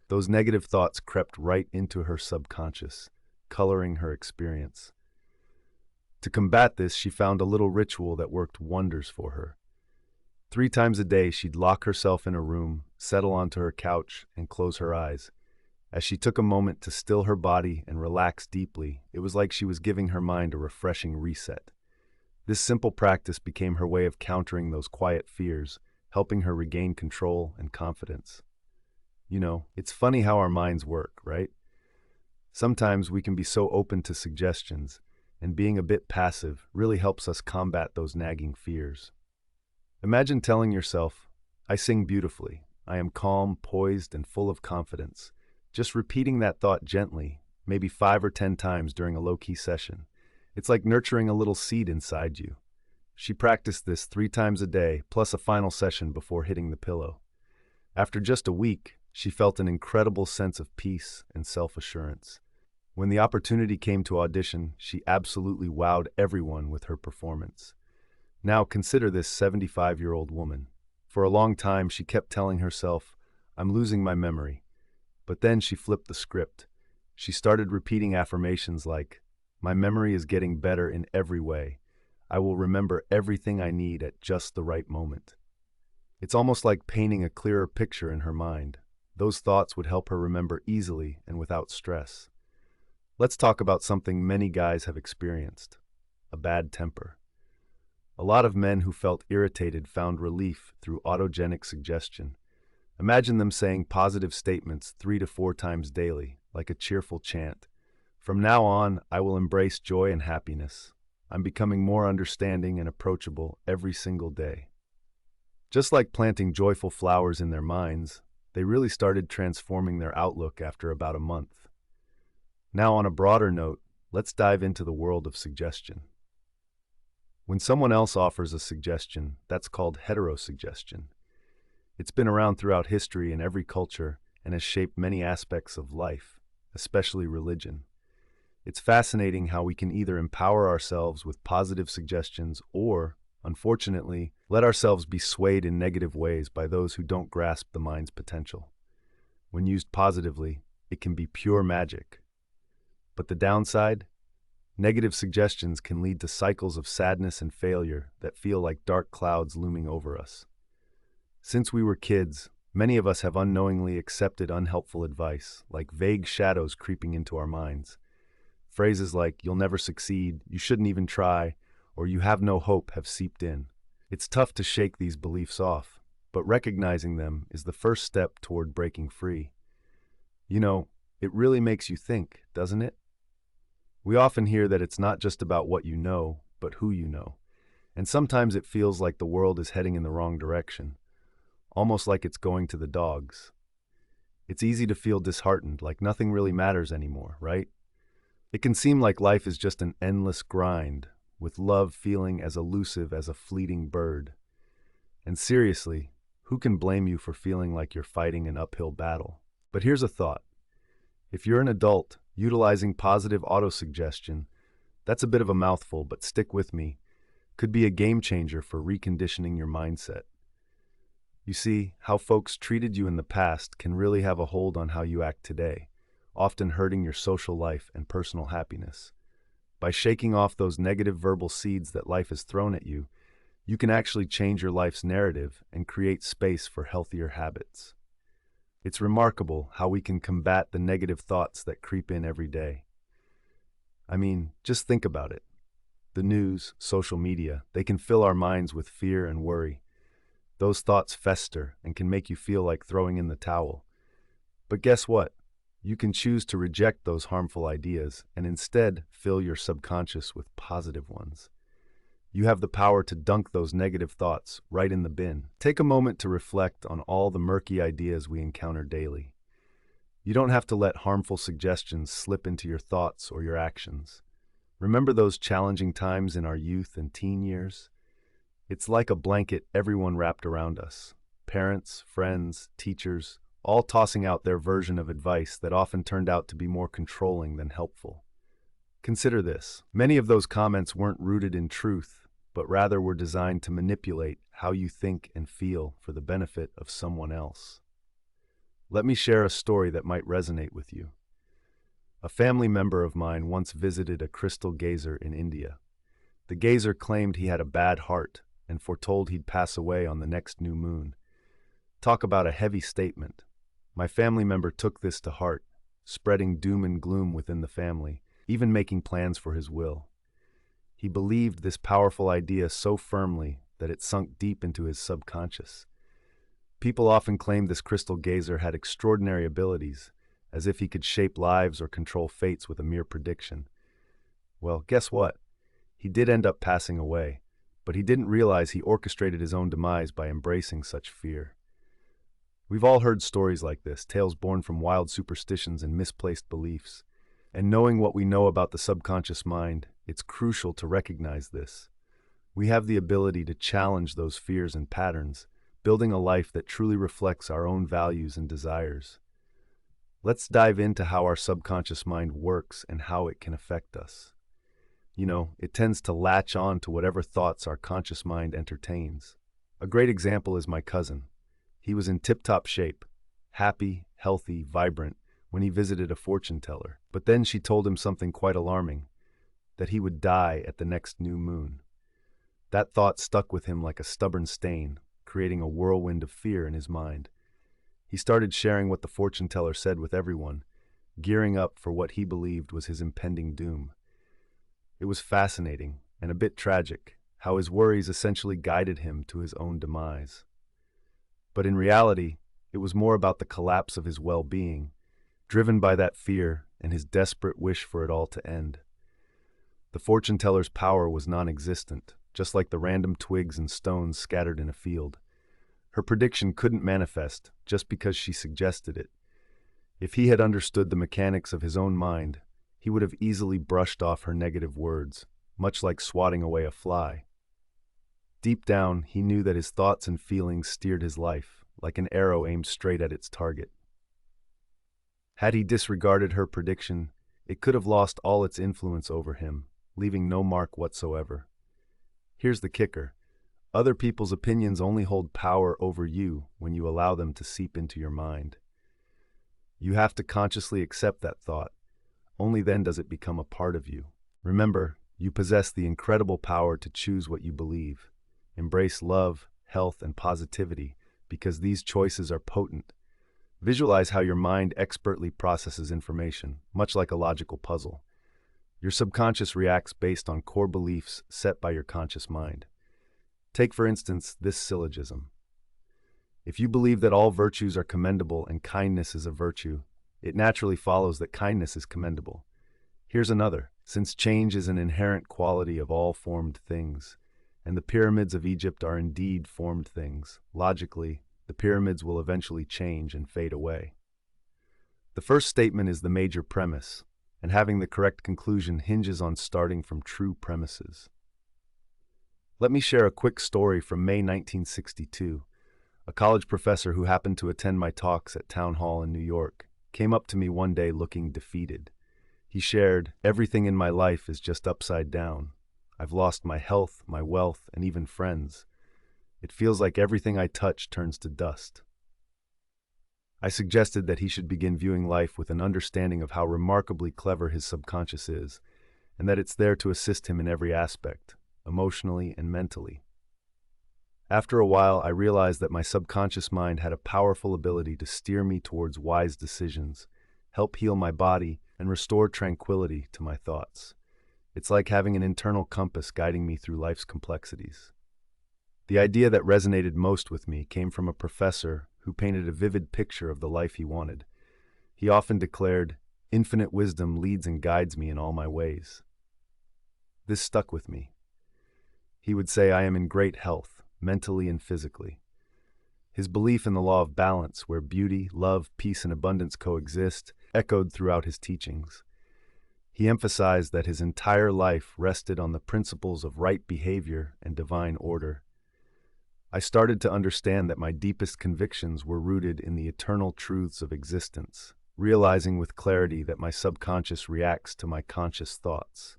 Speaker 1: Those negative thoughts crept right into her subconscious, coloring her experience. To combat this, she found a little ritual that worked wonders for her. 3 times a day, she'd lock herself in a room, settle onto her couch, and close her eyes. As she took a moment to still her body and relax deeply, it was like she was giving her mind a refreshing reset. This simple practice became her way of countering those quiet fears, helping her regain control and confidence. You know, it's funny how our minds work, right? Sometimes we can be so open to suggestions, and being a bit passive really helps us combat those nagging fears. Imagine telling yourself, "I sing beautifully. I am calm, poised, and full of confidence." Just repeating that thought gently, maybe 5 or 10 times during a low-key session. It's like nurturing a little seed inside you. She practiced this 3 times a day, plus a final session before hitting the pillow. After just a week, she felt an incredible sense of peace and self-assurance. When the opportunity came to audition, she absolutely wowed everyone with her performance. Now consider this 75-year-old woman. For a long time, she kept telling herself, "I'm losing my memory." But then she flipped the script. She started repeating affirmations like, "My memory is getting better in every way. I will remember everything I need at just the right moment." It's almost like painting a clearer picture in her mind. Those thoughts would help her remember easily and without stress. Let's talk about something many guys have experienced: a bad temper. A lot of men who felt irritated found relief through autogenic suggestion. Imagine them saying positive statements 3 to 4 times daily, like a cheerful chant. "From now on, I will embrace joy and happiness. I'm becoming more understanding and approachable every single day." Just like planting joyful flowers in their minds, they really started transforming their outlook after about a month. Now, on a broader note, let's dive into the world of suggestion. When someone else offers a suggestion, that's called heterosuggestion. It's been around throughout history in every culture and has shaped many aspects of life, especially religion. It's fascinating how we can either empower ourselves with positive suggestions or, unfortunately, let ourselves be swayed in negative ways by those who don't grasp the mind's potential. When used positively, it can be pure magic. But the downside? Negative suggestions can lead to cycles of sadness and failure that feel like dark clouds looming over us. Since we were kids, many of us have unknowingly accepted unhelpful advice, like vague shadows creeping into our minds. Phrases like, "You'll never succeed," "You shouldn't even try," or "You have no hope" have seeped in. It's tough to shake these beliefs off, but recognizing them is the first step toward breaking free. You know, it really makes you think, doesn't it? We often hear that it's not just about what you know, but who you know. And sometimes it feels like the world is heading in the wrong direction, almost like it's going to the dogs. It's easy to feel disheartened, like nothing really matters anymore, right? It can seem like life is just an endless grind, with love feeling as elusive as a fleeting bird. And seriously, who can blame you for feeling like you're fighting an uphill battle? But here's a thought. If you're an adult, utilizing positive autosuggestion, that's a bit of a mouthful, but stick with me, could be a game changer for reconditioning your mindset. You see, how folks treated you in the past can really have a hold on how you act today, often hurting your social life and personal happiness. By shaking off those negative verbal seeds that life has thrown at you, you can actually change your life's narrative and create space for healthier habits. It's remarkable how we can combat the negative thoughts that creep in every day. I mean, just think about it. The news, social media, they can fill our minds with fear and worry. Those thoughts fester and can make you feel like throwing in the towel. But guess what? You can choose to reject those harmful ideas and instead fill your subconscious with positive ones. You have the power to dunk those negative thoughts right in the bin. Take a moment to reflect on all the murky ideas we encounter daily. You don't have to let harmful suggestions slip into your thoughts or your actions. Remember those challenging times in our youth and teen years? It's like a blanket everyone wrapped around us. Parents, friends, teachers, all tossing out their version of advice that often turned out to be more controlling than helpful. Consider this. Many of those comments weren't rooted in truth, but rather were designed to manipulate how you think and feel for the benefit of someone else. Let me share a story that might resonate with you. A family member of mine once visited a crystal gazer in India. The gazer claimed he had a bad heart and foretold he'd pass away on the next new moon. Talk about a heavy statement. My family member took this to heart, spreading doom and gloom within the family, even making plans for his will. He believed this powerful idea so firmly that it sunk deep into his subconscious. People often claim this crystal gazer had extraordinary abilities, as if he could shape lives or control fates with a mere prediction. Well, guess what? He did end up passing away, but he didn't realize he orchestrated his own demise by embracing such fear. We've all heard stories like this, tales born from wild superstitions and misplaced beliefs. And knowing what we know about the subconscious mind, it's crucial to recognize this. We have the ability to challenge those fears and patterns, building a life that truly reflects our own values and desires. Let's dive into how our subconscious mind works and how it can affect us. It tends to latch on to whatever thoughts our conscious mind entertains. A great example is my cousin. He was in tip-top shape, happy, healthy, vibrant, when he visited a fortune teller. But then she told him something quite alarming, that he would die at the next new moon. That thought stuck with him like a stubborn stain, creating a whirlwind of fear in his mind. He started sharing what the fortune teller said with everyone, gearing up for what he believed was his impending doom. It was fascinating and a bit tragic how his worries essentially guided him to his own demise. But in reality, it was more about the collapse of his well-being, driven by that fear and his desperate wish for it all to end. The fortune teller's power was non-existent, just like the random twigs and stones scattered in a field. Her prediction couldn't manifest just because she suggested it. If he had understood the mechanics of his own mind, he would have easily brushed off her negative words, much like swatting away a fly. Deep down, he knew that his thoughts and feelings steered his life, like an arrow aimed straight at its target. Had he disregarded her prediction, it could have lost all its influence over him, leaving no mark whatsoever. Here's the kicker. Other people's opinions only hold power over you when you allow them to seep into your mind. You have to consciously accept that thought. Only then does it become a part of you. Remember, you possess the incredible power to choose what you believe. Embrace love, health, and positivity, because these choices are potent. Visualize how your mind expertly processes information, much like a logical puzzle. Your subconscious reacts based on core beliefs set by your conscious mind. Take, for instance, this syllogism. If you believe that all virtues are commendable and kindness is a virtue, it naturally follows that kindness is commendable. Here's another. Since change is an inherent quality of all formed things, and the pyramids of Egypt are indeed formed things, logically, the pyramids will eventually change and fade away. The first statement is the major premise, and having the correct conclusion hinges on starting from true premises. Let me share a quick story from May 1962. A college professor who happened to attend my talks at Town Hall in New York came up to me one day looking defeated. He shared, "Everything in my life is just upside down. I've lost my health, my wealth, and even friends. It feels like everything I touch turns to dust." I suggested that he should begin viewing life with an understanding of how remarkably clever his subconscious is, and that it's there to assist him in every aspect, emotionally and mentally. After a while, I realized that my subconscious mind had a powerful ability to steer me towards wise decisions, help heal my body, and restore tranquility to my thoughts. It's like having an internal compass guiding me through life's complexities. The idea that resonated most with me came from a professor who painted a vivid picture of the life he wanted. He often declared, "Infinite wisdom leads and guides me in all my ways." This stuck with me. He would say, "I am in great health, mentally and physically." His belief in the law of balance, where beauty, love, peace, and abundance coexist, echoed throughout his teachings. He emphasized that his entire life rested on the principles of right behavior and divine order. I started to understand that my deepest convictions were rooted in the eternal truths of existence, realizing with clarity that my subconscious reacts to my conscious thoughts.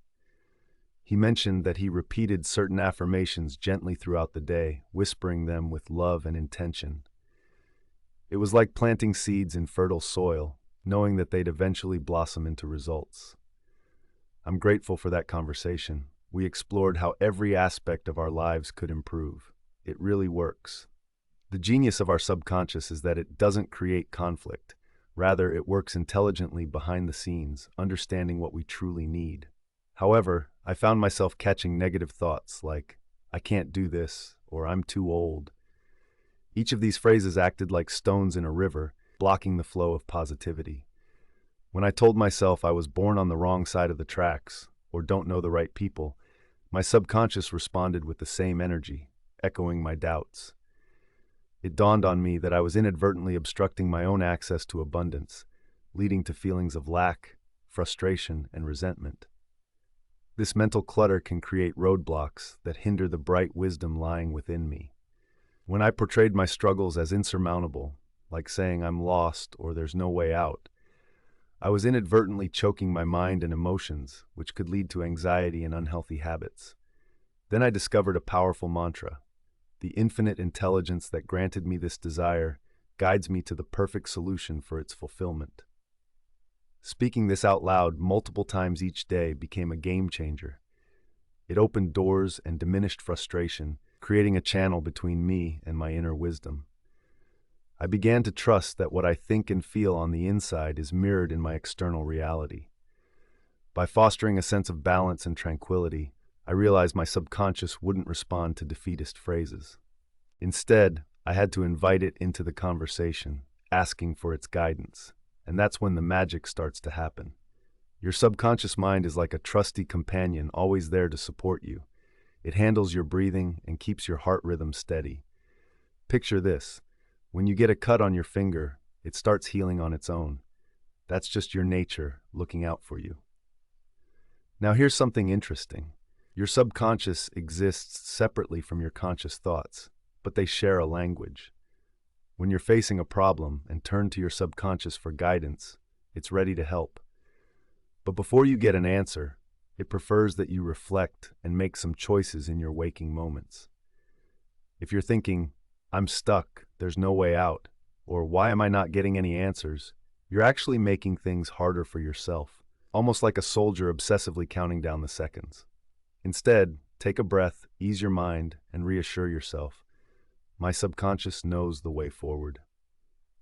Speaker 1: He mentioned that he repeated certain affirmations gently throughout the day, whispering them with love and intention. It was like planting seeds in fertile soil, knowing that they'd eventually blossom into results. I'm grateful for that conversation. We explored how every aspect of our lives could improve. It really works. The genius of our subconscious is that it doesn't create conflict. Rather, it works intelligently behind the scenes, understanding what we truly need. However, I found myself catching negative thoughts like, "I can't do this," or "I'm too old." Each of these phrases acted like stones in a river, blocking the flow of positivity. When I told myself I was born on the wrong side of the tracks, or don't know the right people, my subconscious responded with the same energy, echoing my doubts. It dawned on me that I was inadvertently obstructing my own access to abundance, leading to feelings of lack, frustration, and resentment. This mental clutter can create roadblocks that hinder the bright wisdom lying within me. When I portrayed my struggles as insurmountable, like saying I'm lost or there's no way out, I was inadvertently choking my mind and emotions, which could lead to anxiety and unhealthy habits. Then I discovered a powerful mantra. The infinite intelligence that granted me this desire guides me to the perfect solution for its fulfillment. Speaking this out loud multiple times each day became a game changer. It opened doors and diminished frustration, creating a channel between me and my inner wisdom. I began to trust that what I think and feel on the inside is mirrored in my external reality. By fostering a sense of balance and tranquility, I realized my subconscious wouldn't respond to defeatist phrases. Instead, I had to invite it into the conversation, asking for its guidance. And that's when the magic starts to happen. Your subconscious mind is like a trusty companion, always there to support you. It handles your breathing and keeps your heart rhythm steady. Picture this. When you get a cut on your finger, it starts healing on its own. That's just your nature looking out for you. Now here's something interesting. Your subconscious exists separately from your conscious thoughts, but they share a language. When you're facing a problem and turn to your subconscious for guidance, it's ready to help. But before you get an answer, it prefers that you reflect and make some choices in your waking moments. If you're thinking, "I'm stuck, there's no way out," or "Why am I not getting any answers?" you're actually making things harder for yourself, almost like a soldier obsessively counting down the seconds. Instead, take a breath, ease your mind, and reassure yourself. My subconscious knows the way forward.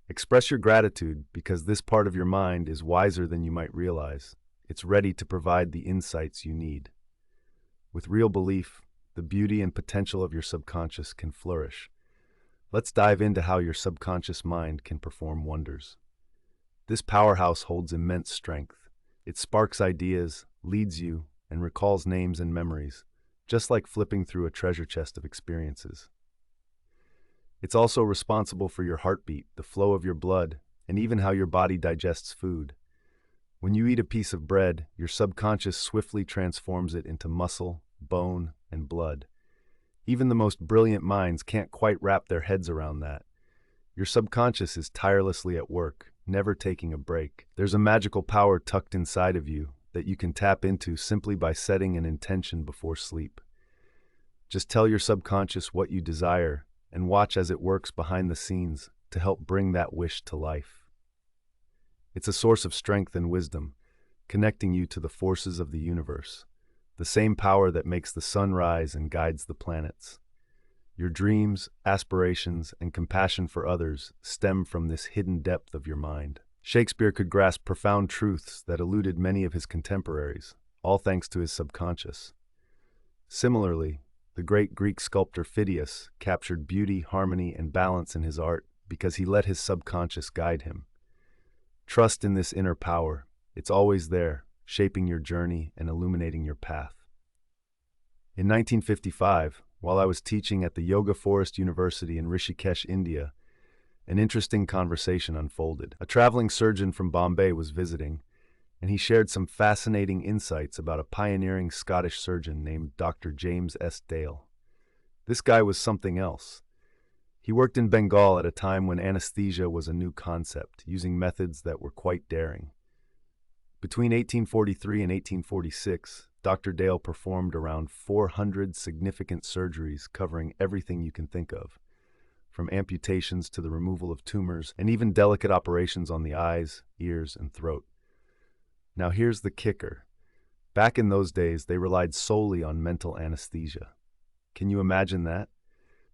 Speaker 1: Express your gratitude because this part of your mind is wiser than you might realize. It's ready to provide the insights you need. With real belief, the beauty and potential of your subconscious can flourish. Let's dive into how your subconscious mind can perform wonders. This powerhouse holds immense strength. It sparks ideas, leads you, and recalls names and memories, just like flipping through a treasure chest of experiences. It's also responsible for your heartbeat, the flow of your blood, and even how your body digests food. When you eat a piece of bread, your subconscious swiftly transforms it into muscle, bone, and blood. Even the most brilliant minds can't quite wrap their heads around that. Your subconscious is tirelessly at work, never taking a break. There's a magical power tucked inside of you that you can tap into simply by setting an intention before sleep. Just tell your subconscious what you desire and watch as it works behind the scenes to help bring that wish to life. It's a source of strength and wisdom, connecting you to the forces of the universe, the same power that makes the sun rise and guides the planets. Your dreams, aspirations, and compassion for others stem from this hidden depth of your mind. Shakespeare could grasp profound truths that eluded many of his contemporaries, all thanks to his subconscious. Similarly, the great Greek sculptor Phidias captured beauty, harmony, and balance in his art because he let his subconscious guide him. Trust in this inner power. It's always there, shaping your journey and illuminating your path. In 1955, while I was teaching at the Yoga Forest University in Rishikesh, India, an interesting conversation unfolded. A traveling surgeon from Bombay was visiting, and he shared some fascinating insights about a pioneering Scottish surgeon named Dr. James S. Dale. This guy was something else. He worked in Bengal at a time when anesthesia was a new concept, using methods that were quite daring. Between 1843 and 1846, Dr. Dale performed around 400 significant surgeries covering everything you can think of, from amputations to the removal of tumors and even delicate operations on the eyes, ears, and throat. Now here's the kicker. Back in those days, they relied solely on mental anesthesia. Can you imagine that?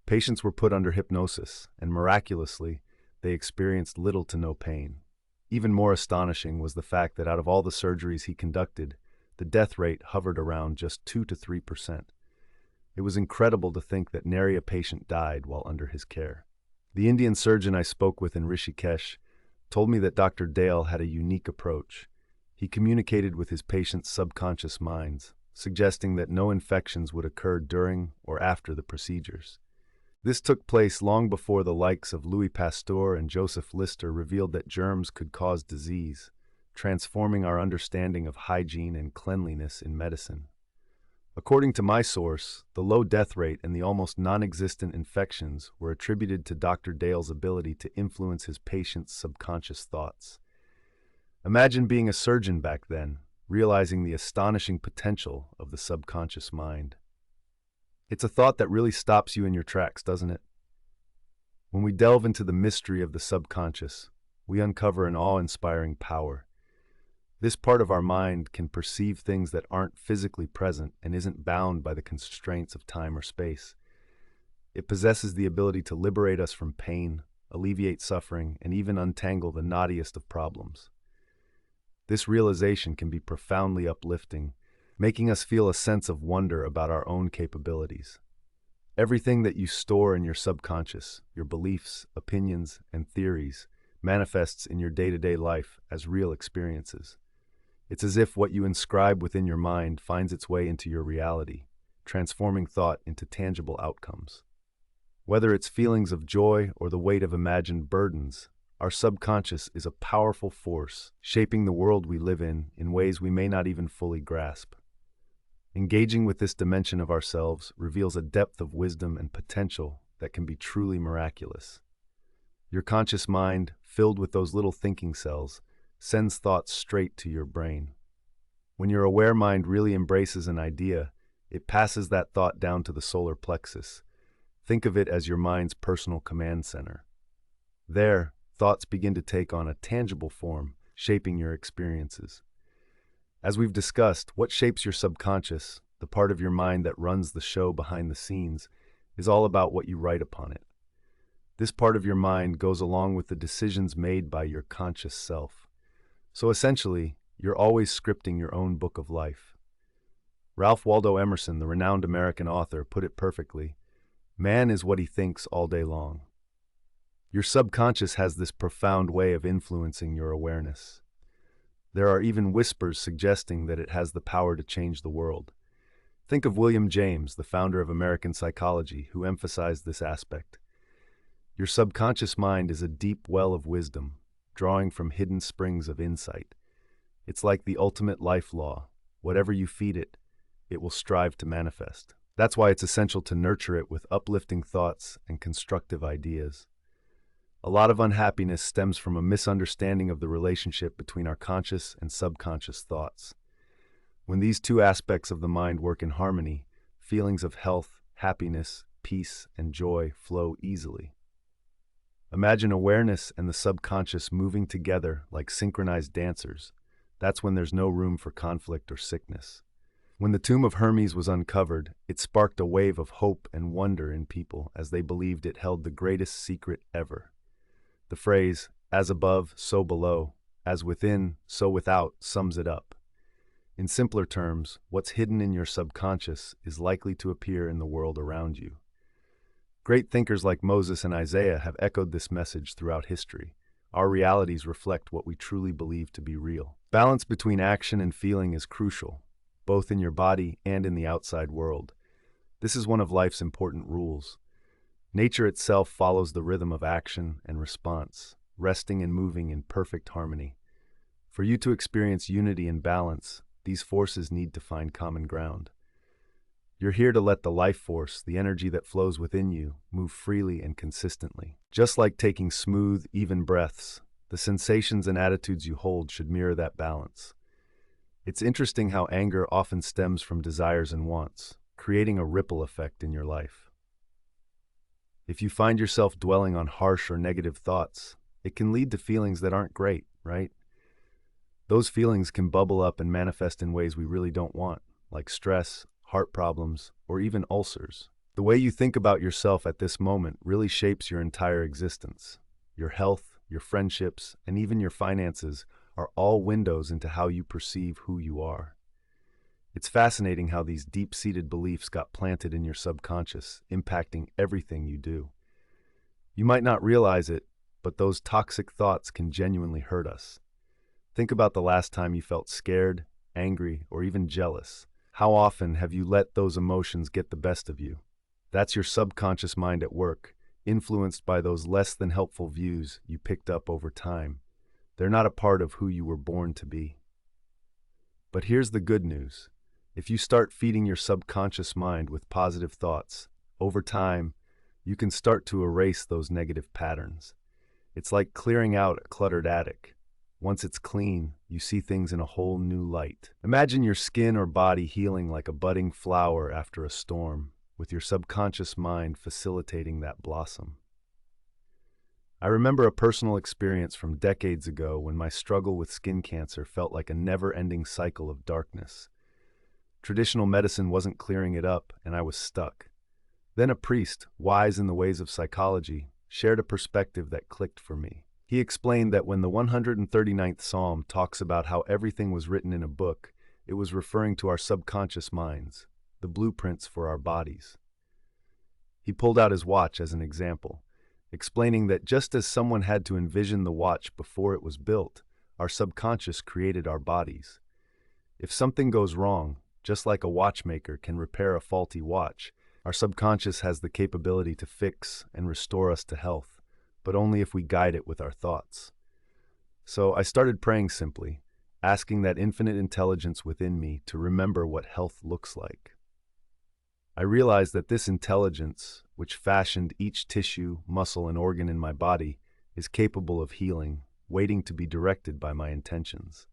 Speaker 1: Patients were put under hypnosis, and miraculously, they experienced little to no pain. Even more astonishing was the fact that out of all the surgeries he conducted, the death rate hovered around just 2 to 3%. It was incredible to think that nary a patient died while under his care. The Indian surgeon I spoke with in Rishikesh told me that Dr. Dale had a unique approach. He communicated with his patients' subconscious minds, suggesting that no infections would occur during or after the procedures. This took place long before the likes of Louis Pasteur and Joseph Lister revealed that germs could cause disease, transforming our understanding of hygiene and cleanliness in medicine. According to my source, the low death rate and the almost non-existent infections were attributed to Dr. Dale's ability to influence his patients' subconscious thoughts. Imagine being a surgeon back then, realizing the astonishing potential of the subconscious mind. It's a thought that really stops you in your tracks, doesn't it? When we delve into the mystery of the subconscious, we uncover an awe-inspiring power. This part of our mind can perceive things that aren't physically present and isn't bound by the constraints of time or space. It possesses the ability to liberate us from pain, alleviate suffering, and even untangle the knottiest of problems. This realization can be profoundly uplifting, making us feel a sense of wonder about our own capabilities. Everything that you store in your subconscious, your beliefs, opinions, and theories, manifests in your day-to-day life as real experiences. It's as if what you inscribe within your mind finds its way into your reality, transforming thought into tangible outcomes. Whether it's feelings of joy or the weight of imagined burdens, our subconscious is a powerful force, shaping the world we live in ways we may not even fully grasp. Engaging with this dimension of ourselves reveals a depth of wisdom and potential that can be truly miraculous. Your conscious mind, filled with those little thinking cells, sends thoughts straight to your brain. When your aware mind really embraces an idea, it passes that thought down to the solar plexus. Think of it as your mind's personal command center. There, thoughts begin to take on a tangible form, shaping your experiences. As we've discussed, what shapes your subconscious, the part of your mind that runs the show behind the scenes, is all about what you write upon it. This part of your mind goes along with the decisions made by your conscious self. So essentially, you're always scripting your own book of life. Ralph Waldo Emerson, the renowned American author, put it perfectly: man is what he thinks all day long. Your subconscious has this profound way of influencing your awareness. There are even whispers suggesting that it has the power to change the world. Think of William James, the founder of American psychology, who emphasized this aspect. Your subconscious mind is a deep well of wisdom, drawing from hidden springs of insight. It's like the ultimate life law. Whatever you feed it, it will strive to manifest. That's why it's essential to nurture it with uplifting thoughts and constructive ideas. A lot of unhappiness stems from a misunderstanding of the relationship between our conscious and subconscious thoughts. When these two aspects of the mind work in harmony, feelings of health, happiness, peace, and joy flow easily. Imagine awareness and the subconscious moving together like synchronized dancers. That's when there's no room for conflict or sickness. When the tomb of Hermes was uncovered, it sparked a wave of hope and wonder in people as they believed it held the greatest secret ever. The phrase, as above, so below, as within, so without, sums it up. In simpler terms, what's hidden in your subconscious is likely to appear in the world around you. Great thinkers like Moses and Isaiah have echoed this message throughout history. Our realities reflect what we truly believe to be real. Balance between action and feeling is crucial, both in your body and in the outside world. This is one of life's important rules. Nature itself follows the rhythm of action and response, resting and moving in perfect harmony. For you to experience unity and balance, these forces need to find common ground. You're here to let the life force, the energy that flows within you, move freely and consistently. Just like taking smooth, even breaths, the sensations and attitudes you hold should mirror that balance. It's interesting how anger often stems from desires and wants, creating a ripple effect in your life. If you find yourself dwelling on harsh or negative thoughts, it can lead to feelings that aren't great, right? Those feelings can bubble up and manifest in ways we really don't want, like stress, heart problems, or even ulcers. The way you think about yourself at this moment really shapes your entire existence. Your health, your friendships, and even your finances are all windows into how you perceive who you are. It's fascinating how these deep-seated beliefs got planted in your subconscious, impacting everything you do. You might not realize it, but those toxic thoughts can genuinely hurt us. Think about the last time you felt scared, angry, or even jealous. How often have you let those emotions get the best of you? That's your subconscious mind at work, influenced by those less than helpful views you picked up over time. They're not a part of who you were born to be. But here's the good news. If you start feeding your subconscious mind with positive thoughts, over time, you can start to erase those negative patterns. It's like clearing out a cluttered attic. Once it's clean, you see things in a whole new light. Imagine your skin or body healing like a budding flower after a storm, with your subconscious mind facilitating that blossom. I remember a personal experience from decades ago when my struggle with skin cancer felt like a never-ending cycle of darkness. Traditional medicine wasn't clearing it up, and I was stuck. Then a priest, wise in the ways of psychology, shared a perspective that clicked for me. He explained that when the 139th Psalm talks about how everything was written in a book, it was referring to our subconscious minds, the blueprints for our bodies. He pulled out his watch as an example, explaining that just as someone had to envision the watch before it was built, our subconscious created our bodies. If something goes wrong, just like a watchmaker can repair a faulty watch, our subconscious has the capability to fix and restore us to health, but only if we guide it with our thoughts. So I started praying simply, asking that infinite intelligence within me to remember what health looks like. I realized that this intelligence, which fashioned each tissue, muscle, and organ in my body, is capable of healing, waiting to be directed by my intentions.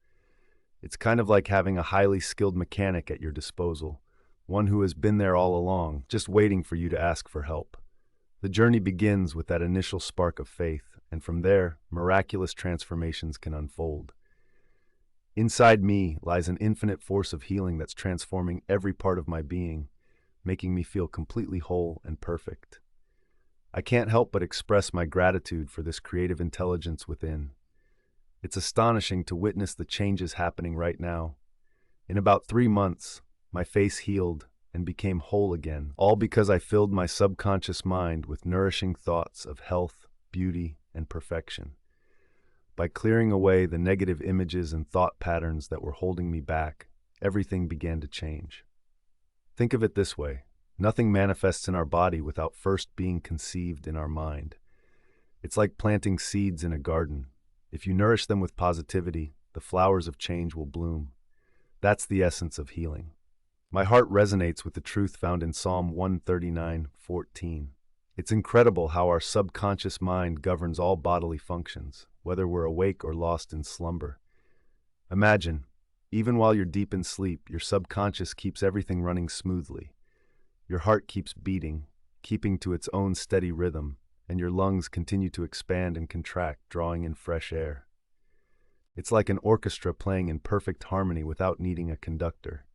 Speaker 1: It's kind of like having a highly skilled mechanic at your disposal, one who has been there all along, just waiting for you to ask for help. The journey begins with that initial spark of faith, and from there, miraculous transformations can unfold. Inside me lies an infinite force of healing that's transforming every part of my being, making me feel completely whole and perfect. I can't help but express my gratitude for this creative intelligence within. It's astonishing to witness the changes happening right now. In about 3 months, my face healed and became whole again, all because I filled my subconscious mind with nourishing thoughts of health, beauty, and perfection. By clearing away the negative images and thought patterns that were holding me back, everything began to change. Think of it this way: nothing manifests in our body without first being conceived in our mind. It's like planting seeds in a garden. If you nourish them with positivity, the flowers of change will bloom. That's the essence of healing. My heart resonates with the truth found in Psalm 139:14. It's incredible how our subconscious mind governs all bodily functions, whether we're awake or lost in slumber. Imagine, even while you're deep in sleep, your subconscious keeps everything running smoothly. Your heart keeps beating, keeping to its own steady rhythm, and your lungs continue to expand and contract, drawing in fresh air. It's like an orchestra playing in perfect harmony without needing a conductor.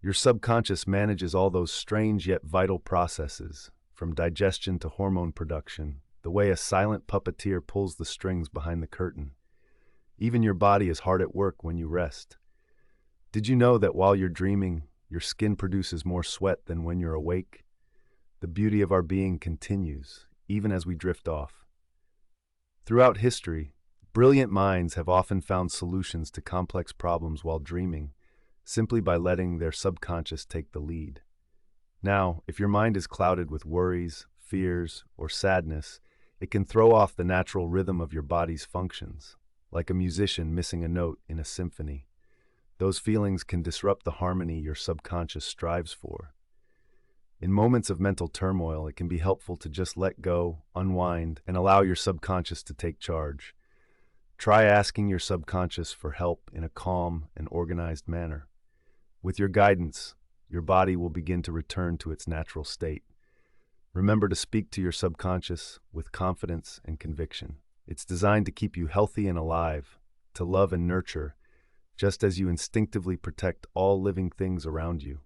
Speaker 1: Your subconscious manages all those strange yet vital processes, from digestion to hormone production, the way a silent puppeteer pulls the strings behind the curtain. Even your body is hard at work when you rest. Did you know that while you're dreaming, your skin produces more sweat than when you're awake? The beauty of our being continues, even as we drift off. Throughout history, brilliant minds have often found solutions to complex problems while dreaming, simply by letting their subconscious take the lead. Now, if your mind is clouded with worries, fears, or sadness, it can throw off the natural rhythm of your body's functions, like a musician missing a note in a symphony. Those feelings can disrupt the harmony your subconscious strives for. In moments of mental turmoil, it can be helpful to just let go, unwind, and allow your subconscious to take charge. Try asking your subconscious for help in a calm and organized manner. With your guidance, your body will begin to return to its natural state. Remember to speak to your subconscious with confidence and conviction. It's designed to keep you healthy and alive, to love and nurture, just as you instinctively protect all living things around you.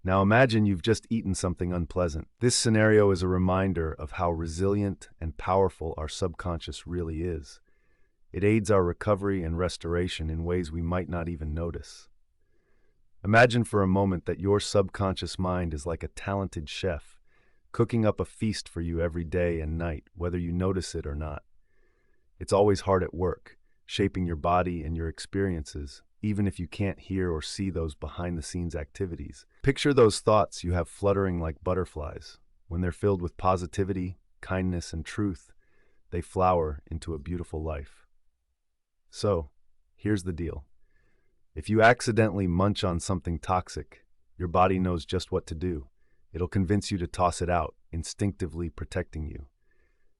Speaker 1: Now imagine you've just eaten something unpleasant. This scenario is a reminder of how resilient and powerful our subconscious really is. It aids our recovery and restoration in ways we might not even notice. Imagine for a moment that your subconscious mind is like a talented chef, cooking up a feast for you every day and night, whether you notice it or not. It's always hard at work, shaping your body and your experiences, even if you can't hear or see those behind-the-scenes activities. Picture those thoughts you have fluttering like butterflies. When they're filled with positivity, kindness, and truth, they flower into a beautiful life. So, here's the deal. If you accidentally munch on something toxic, your body knows just what to do. It'll convince you to toss it out, instinctively protecting you.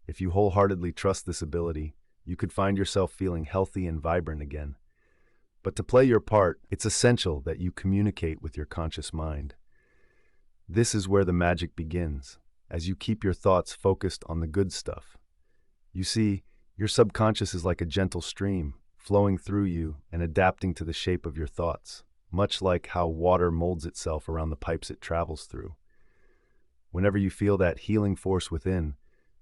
Speaker 1: If you wholeheartedly trust this ability, you could find yourself feeling healthy and vibrant again. But to play your part, it's essential that you communicate with your conscious mind. This is where the magic begins, as you keep your thoughts focused on the good stuff. You see, your subconscious is like a gentle stream, flowing through you and adapting to the shape of your thoughts, much like how water molds itself around the pipes it travels through. Whenever you feel that healing force within,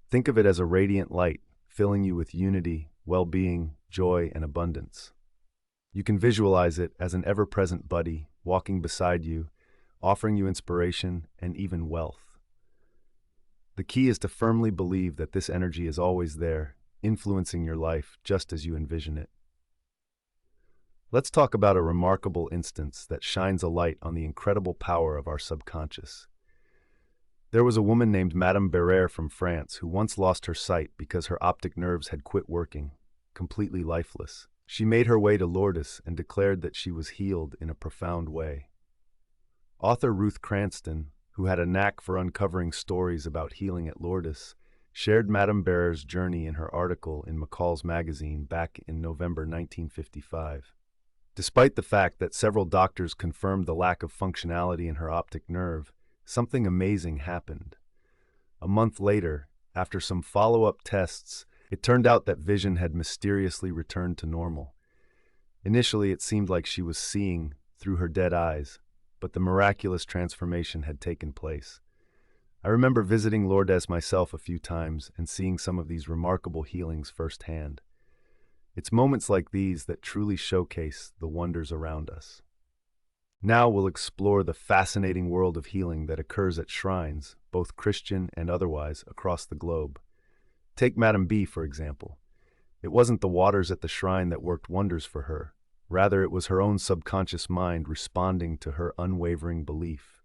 Speaker 1: think of it as a radiant light, filling you with unity, well-being, joy, and abundance. You can visualize it as an ever-present buddy, walking beside you, offering you inspiration and even wealth. The key is to firmly believe that this energy is always there, influencing your life just as you envision it. Let's talk about a remarkable instance that shines a light on the incredible power of our subconscious. There was a woman named Madame Barrère from France who once lost her sight because her optic nerves had quit working, completely lifeless. She made her way to Lourdes and declared that she was healed in a profound way. Author Ruth Cranston, who had a knack for uncovering stories about healing at Lourdes, shared Madame Barrère's journey in her article in McCall's magazine back in November 1955. Despite the fact that several doctors confirmed the lack of functionality in her optic nerve, something amazing happened. A month later, after some follow-up tests, it turned out that vision had mysteriously returned to normal. Initially, it seemed like she was seeing through her dead eyes, but the miraculous transformation had taken place. I remember visiting Lourdes myself a few times and seeing some of these remarkable healings firsthand. It's moments like these that truly showcase the wonders around us. Now we'll explore the fascinating world of healing that occurs at shrines, both Christian and otherwise, across the globe. Take Madame B, for example. It wasn't the waters at the shrine that worked wonders for her. Rather, it was her own subconscious mind responding to her unwavering belief.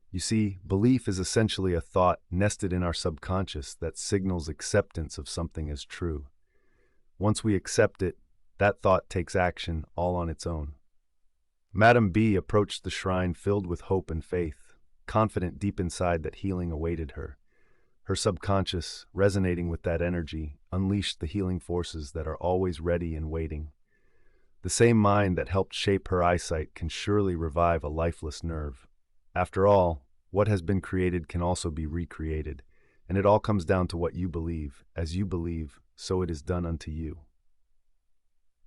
Speaker 1: You see, belief is essentially a thought nested in our subconscious that signals acceptance of something as true. Once we accept it, that thought takes action all on its own. Madame B approached the shrine filled with hope and faith, confident deep inside that healing awaited her. Her subconscious, resonating with that energy, unleashed the healing forces that are always ready and waiting. The same mind that helped shape her eyesight can surely revive a lifeless nerve. After all, what has been created can also be recreated, and it all comes down to what you believe. As you believe, so it is done unto you.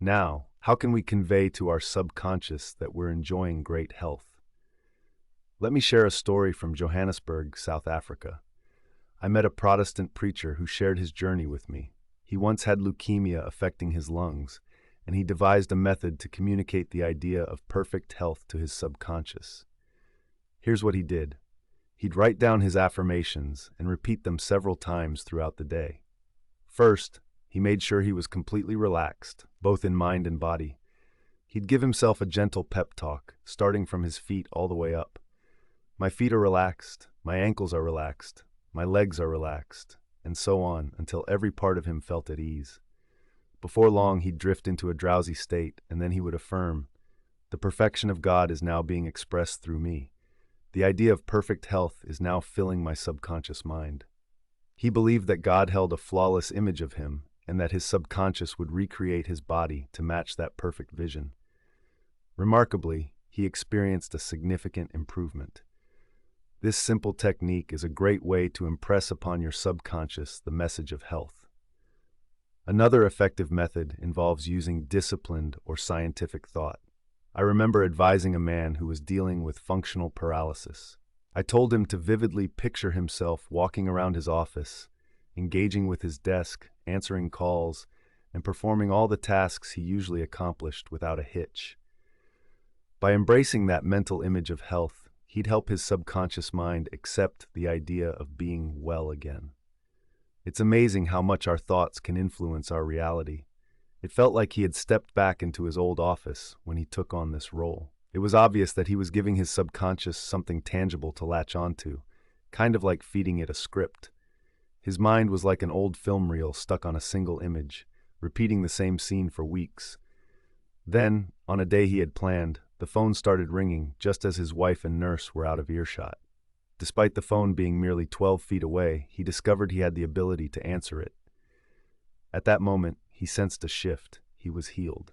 Speaker 1: Now, how can we convey to our subconscious that we're enjoying great health? Let me share a story from Johannesburg, South Africa. I met a Protestant preacher who shared his journey with me. He once had leukemia affecting his lungs, and he devised a method to communicate the idea of perfect health to his subconscious. Here's what he did. He'd write down his affirmations and repeat them several times throughout the day. First, he made sure he was completely relaxed, both in mind and body. He'd give himself a gentle pep talk, starting from his feet all the way up. My feet are relaxed, my ankles are relaxed, my legs are relaxed, and so on until every part of him felt at ease. Before long, he'd drift into a drowsy state, and then he would affirm, "The perfection of God is now being expressed through me. The idea of perfect health is now filling my subconscious mind." He believed that God held a flawless image of him, and that his subconscious would recreate his body to match that perfect vision. Remarkably, he experienced a significant improvement. This simple technique is a great way to impress upon your subconscious the message of health. Another effective method involves using disciplined or scientific thought. I remember advising a man who was dealing with functional paralysis. I told him to vividly picture himself walking around his office, engaging with his desk, answering calls, and performing all the tasks he usually accomplished without a hitch. By embracing that mental image of health, he'd help his subconscious mind accept the idea of being well again. It's amazing how much our thoughts can influence our reality. It felt like he had stepped back into his old office when he took on this role. It was obvious that he was giving his subconscious something tangible to latch onto, kind of like feeding it a script. His mind was like an old film reel stuck on a single image, repeating the same scene for weeks. Then, on a day he had planned, the phone started ringing just as his wife and nurse were out of earshot. Despite the phone being merely 12 feet away, he discovered he had the ability to answer it. At that moment, he sensed a shift. He was healed.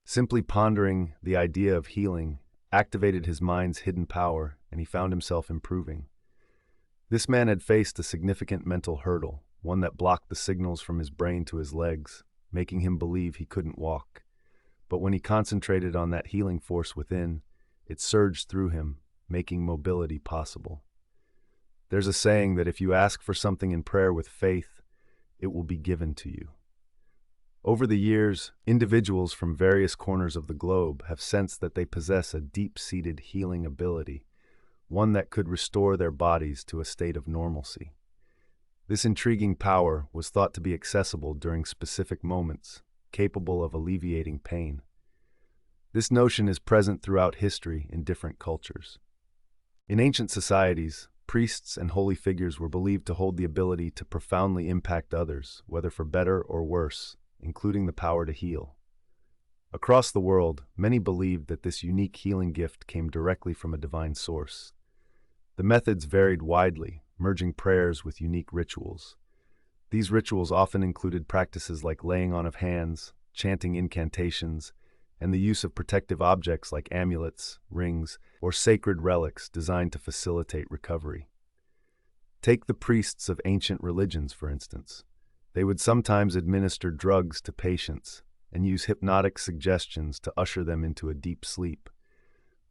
Speaker 1: Simply pondering the idea of healing activated his mind's hidden power, and he found himself improving. This man had faced a significant mental hurdle, one that blocked the signals from his brain to his legs, making him believe he couldn't walk. But when he concentrated on that healing force within, it surged through him, making mobility possible. There's a saying that if you ask for something in prayer with faith, it will be given to you. Over the years, individuals from various corners of the globe have sensed that they possess a deep-seated healing ability, one that could restore their bodies to a state of normalcy. This intriguing power was thought to be accessible during specific moments, capable of alleviating pain. This notion is present throughout history in different cultures. In ancient societies, priests and holy figures were believed to hold the ability to profoundly impact others, whether for better or worse, including the power to heal. Across the world, many believed that this unique healing gift came directly from a divine source. The methods varied widely, merging prayers with unique rituals. These rituals often included practices like laying on of hands, chanting incantations, and the use of protective objects like amulets, rings, or sacred relics designed to facilitate recovery. Take the priests of ancient religions, for instance. They would sometimes administer drugs to patients and use hypnotic suggestions to usher them into a deep sleep.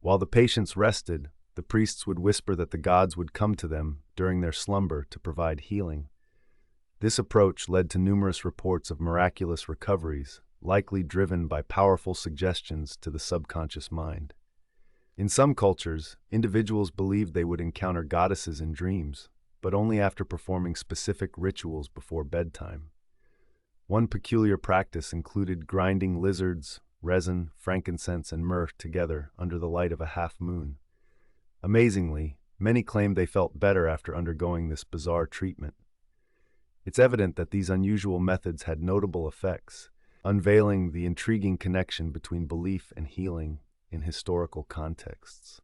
Speaker 1: While the patients rested, the priests would whisper that the gods would come to them during their slumber to provide healing. This approach led to numerous reports of miraculous recoveries, likely driven by powerful suggestions to the subconscious mind. In some cultures, individuals believed they would encounter goddesses in dreams, but only after performing specific rituals before bedtime. One peculiar practice included grinding lizards, resin, frankincense, and myrrh together under the light of a half moon. Amazingly, many claimed they felt better after undergoing this bizarre treatment. It's evident that these unusual methods had notable effects, unveiling the intriguing connection between belief and healing in historical contexts.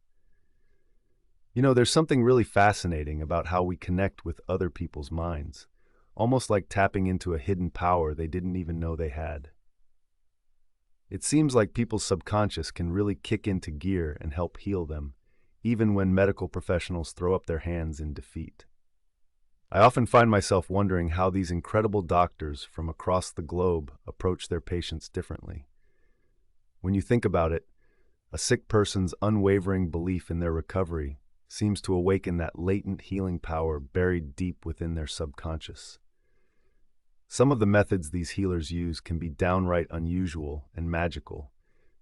Speaker 1: You know, there's something really fascinating about how we connect with other people's minds, almost like tapping into a hidden power they didn't even know they had. It seems like people's subconscious can really kick into gear and help heal them, even when medical professionals throw up their hands in defeat. I often find myself wondering how these incredible doctors from across the globe approach their patients differently. When you think about it, a sick person's unwavering belief in their recovery seems to awaken that latent healing power buried deep within their subconscious. Some of the methods these healers use can be downright unusual and magical,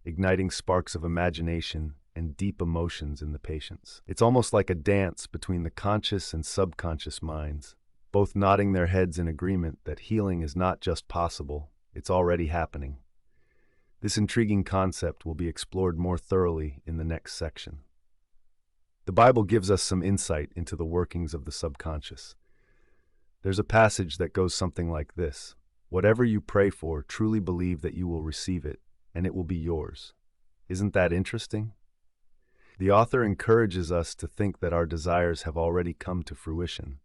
Speaker 1: igniting sparks of imagination and deep emotions in the patients. It's almost like a dance between the conscious and subconscious minds, both nodding their heads in agreement that healing is not just possible, it's already happening. This intriguing concept will be explored more thoroughly in the next section. The Bible gives us some insight into the workings of the subconscious. There's a passage that goes something like this: "Whatever you pray for, truly believe that you will receive it, and it will be yours." Isn't that interesting? The author encourages us to think that our desires have already come to fruition.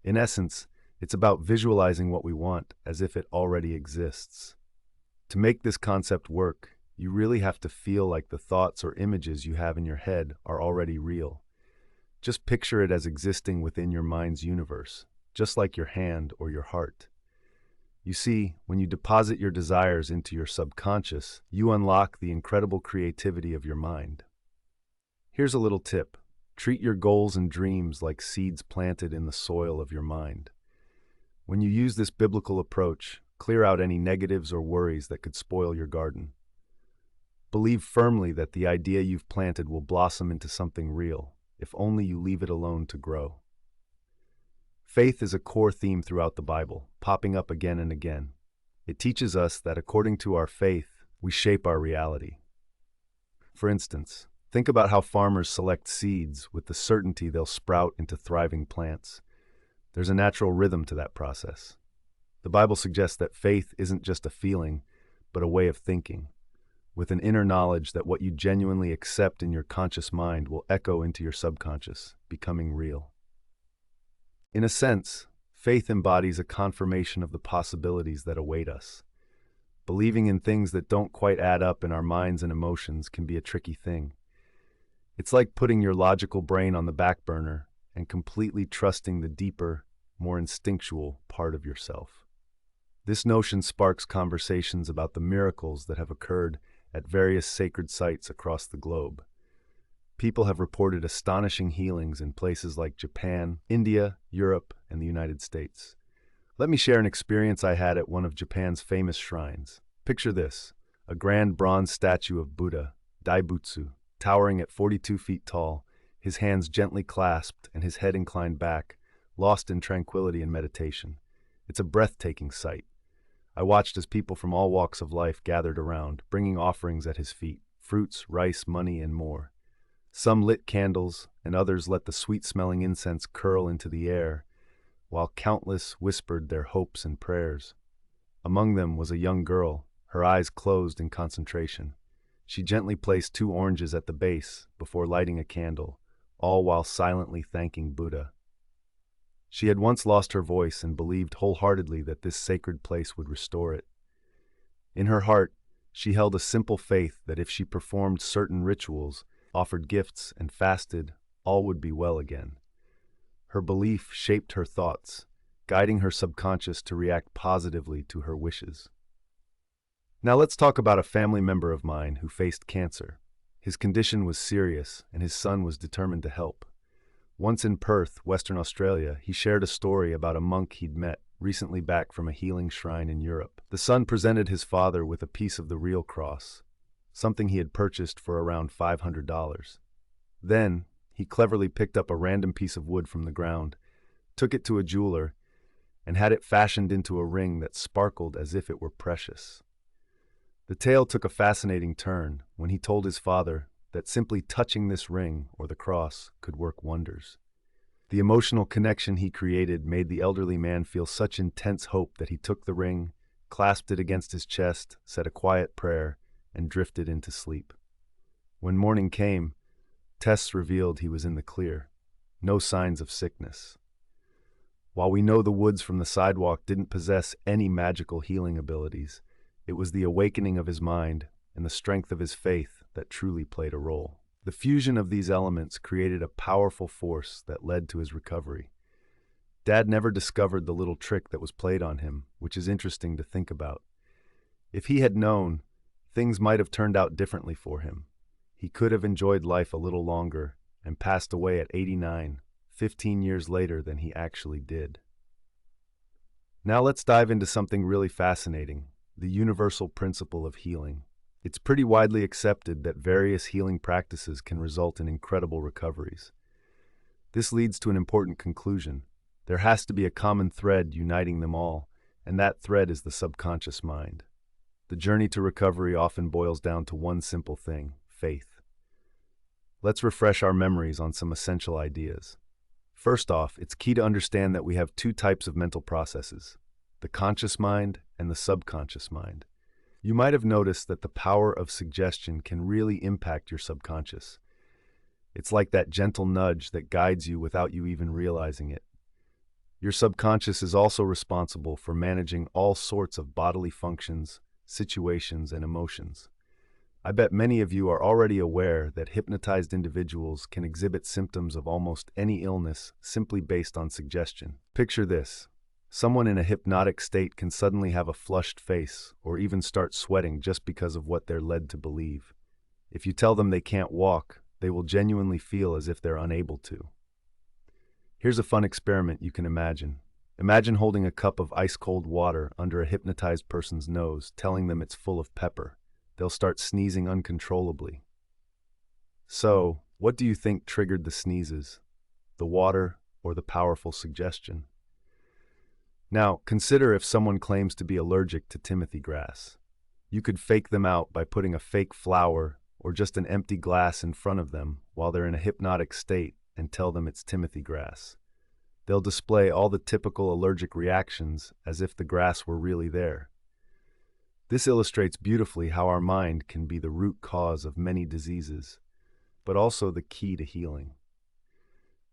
Speaker 1: In essence, it's about visualizing what we want as if it already exists. To make this concept work, you really have to feel like the thoughts or images you have in your head are already real. Just picture it as existing within your mind's universe, just like your hand or your heart. You see, when you deposit your desires into your subconscious, you unlock the incredible creativity of your mind. Here's a little tip. Treat your goals and dreams like seeds planted in the soil of your mind. When you use this biblical approach, clear out any negatives or worries that could spoil your garden. Believe firmly that the idea you've planted will blossom into something real, if only you leave it alone to grow. Faith is a core theme throughout the Bible, popping up again and again. It teaches us that according to our faith, we shape our reality. For instance, think about how farmers select seeds with the certainty they'll sprout into thriving plants. There's a natural rhythm to that process. The Bible suggests that faith isn't just a feeling, but a way of thinking, with an inner knowledge that what you genuinely accept in your conscious mind will echo into your subconscious, becoming real. In a sense, faith embodies a confirmation of the possibilities that await us. Believing in things that don't quite add up in our minds and emotions can be a tricky thing. It's like putting your logical brain on the back burner and completely trusting the deeper, more instinctual part of yourself. This notion sparks conversations about the miracles that have occurred at various sacred sites across the globe. People have reported astonishing healings in places like Japan, India, Europe, and the United States. Let me share an experience I had at one of Japan's famous shrines. Picture this: a grand bronze statue of Buddha, Daibutsu, towering at 42 feet tall, his hands gently clasped and his head inclined back, lost in tranquility and meditation. It's a breathtaking sight. I watched as people from all walks of life gathered around, bringing offerings at his feet: fruits, rice, money, and more. Some lit candles, and others let the sweet-smelling incense curl into the air, while countless whispered their hopes and prayers. Among them was a young girl, her eyes closed in concentration. She gently placed 2 oranges at the base before lighting a candle, all while silently thanking Buddha. She had once lost her voice and believed wholeheartedly that this sacred place would restore it. In her heart, she held a simple faith that if she performed certain rituals, offered gifts, and fasted, all would be well again. Her belief shaped her thoughts, guiding her subconscious to react positively to her wishes. Now let's talk about a family member of mine who faced cancer. His condition was serious, and his son was determined to help. Once in Perth, Western Australia, he shared a story about a monk he'd met, recently back from a healing shrine in Europe. The son presented his father with a piece of the real cross, something he had purchased for around $500. Then, he cleverly picked up a random piece of wood from the ground, took it to a jeweler, and had it fashioned into a ring that sparkled as if it were precious. The tale took a fascinating turn when he told his father that simply touching this ring, or the cross, could work wonders. The emotional connection he created made the elderly man feel such intense hope that he took the ring, clasped it against his chest, said a quiet prayer, and drifted into sleep. When morning came, tests revealed he was in the clear. No signs of sickness. While we know the woods from the sidewalk didn't possess any magical healing abilities, it was the awakening of his mind and the strength of his faith that truly played a role. The fusion of these elements created a powerful force that led to his recovery. Dad never discovered the little trick that was played on him, which is interesting to think about. If he had known, things might have turned out differently for him. He could have enjoyed life a little longer and passed away at 89, 15 years later than he actually did. Now let's dive into something really fascinating, the universal principle of healing. It's pretty widely accepted that various healing practices can result in incredible recoveries. This leads to an important conclusion. There has to be a common thread uniting them all, and that thread is the subconscious mind. The journey to recovery often boils down to one simple thing: faith. Let's refresh our memories on some essential ideas. First off, it's key to understand that we have two types of mental processes: the conscious mind and the subconscious mind. You might have noticed that the power of suggestion can really impact your subconscious. It's like that gentle nudge that guides you without you even realizing it. Your subconscious is also responsible for managing all sorts of bodily functions, situations, and emotions. I bet many of you are already aware that hypnotized individuals can exhibit symptoms of almost any illness simply based on suggestion. Picture this. Someone in a hypnotic state can suddenly have a flushed face or even start sweating just because of what they're led to believe. If you tell them they can't walk, they will genuinely feel as if they're unable to. Here's a fun experiment you can imagine. Imagine holding a cup of ice-cold water under a hypnotized person's nose, telling them it's full of pepper. They'll start sneezing uncontrollably. So, what do you think triggered the sneezes? The water or the powerful suggestion? Now, consider if someone claims to be allergic to Timothy grass. You could fake them out by putting a fake flower or just an empty glass in front of them while they're in a hypnotic state and tell them it's Timothy grass. They'll display all the typical allergic reactions as if the grass were really there. This illustrates beautifully how our mind can be the root cause of many diseases, but also the key to healing.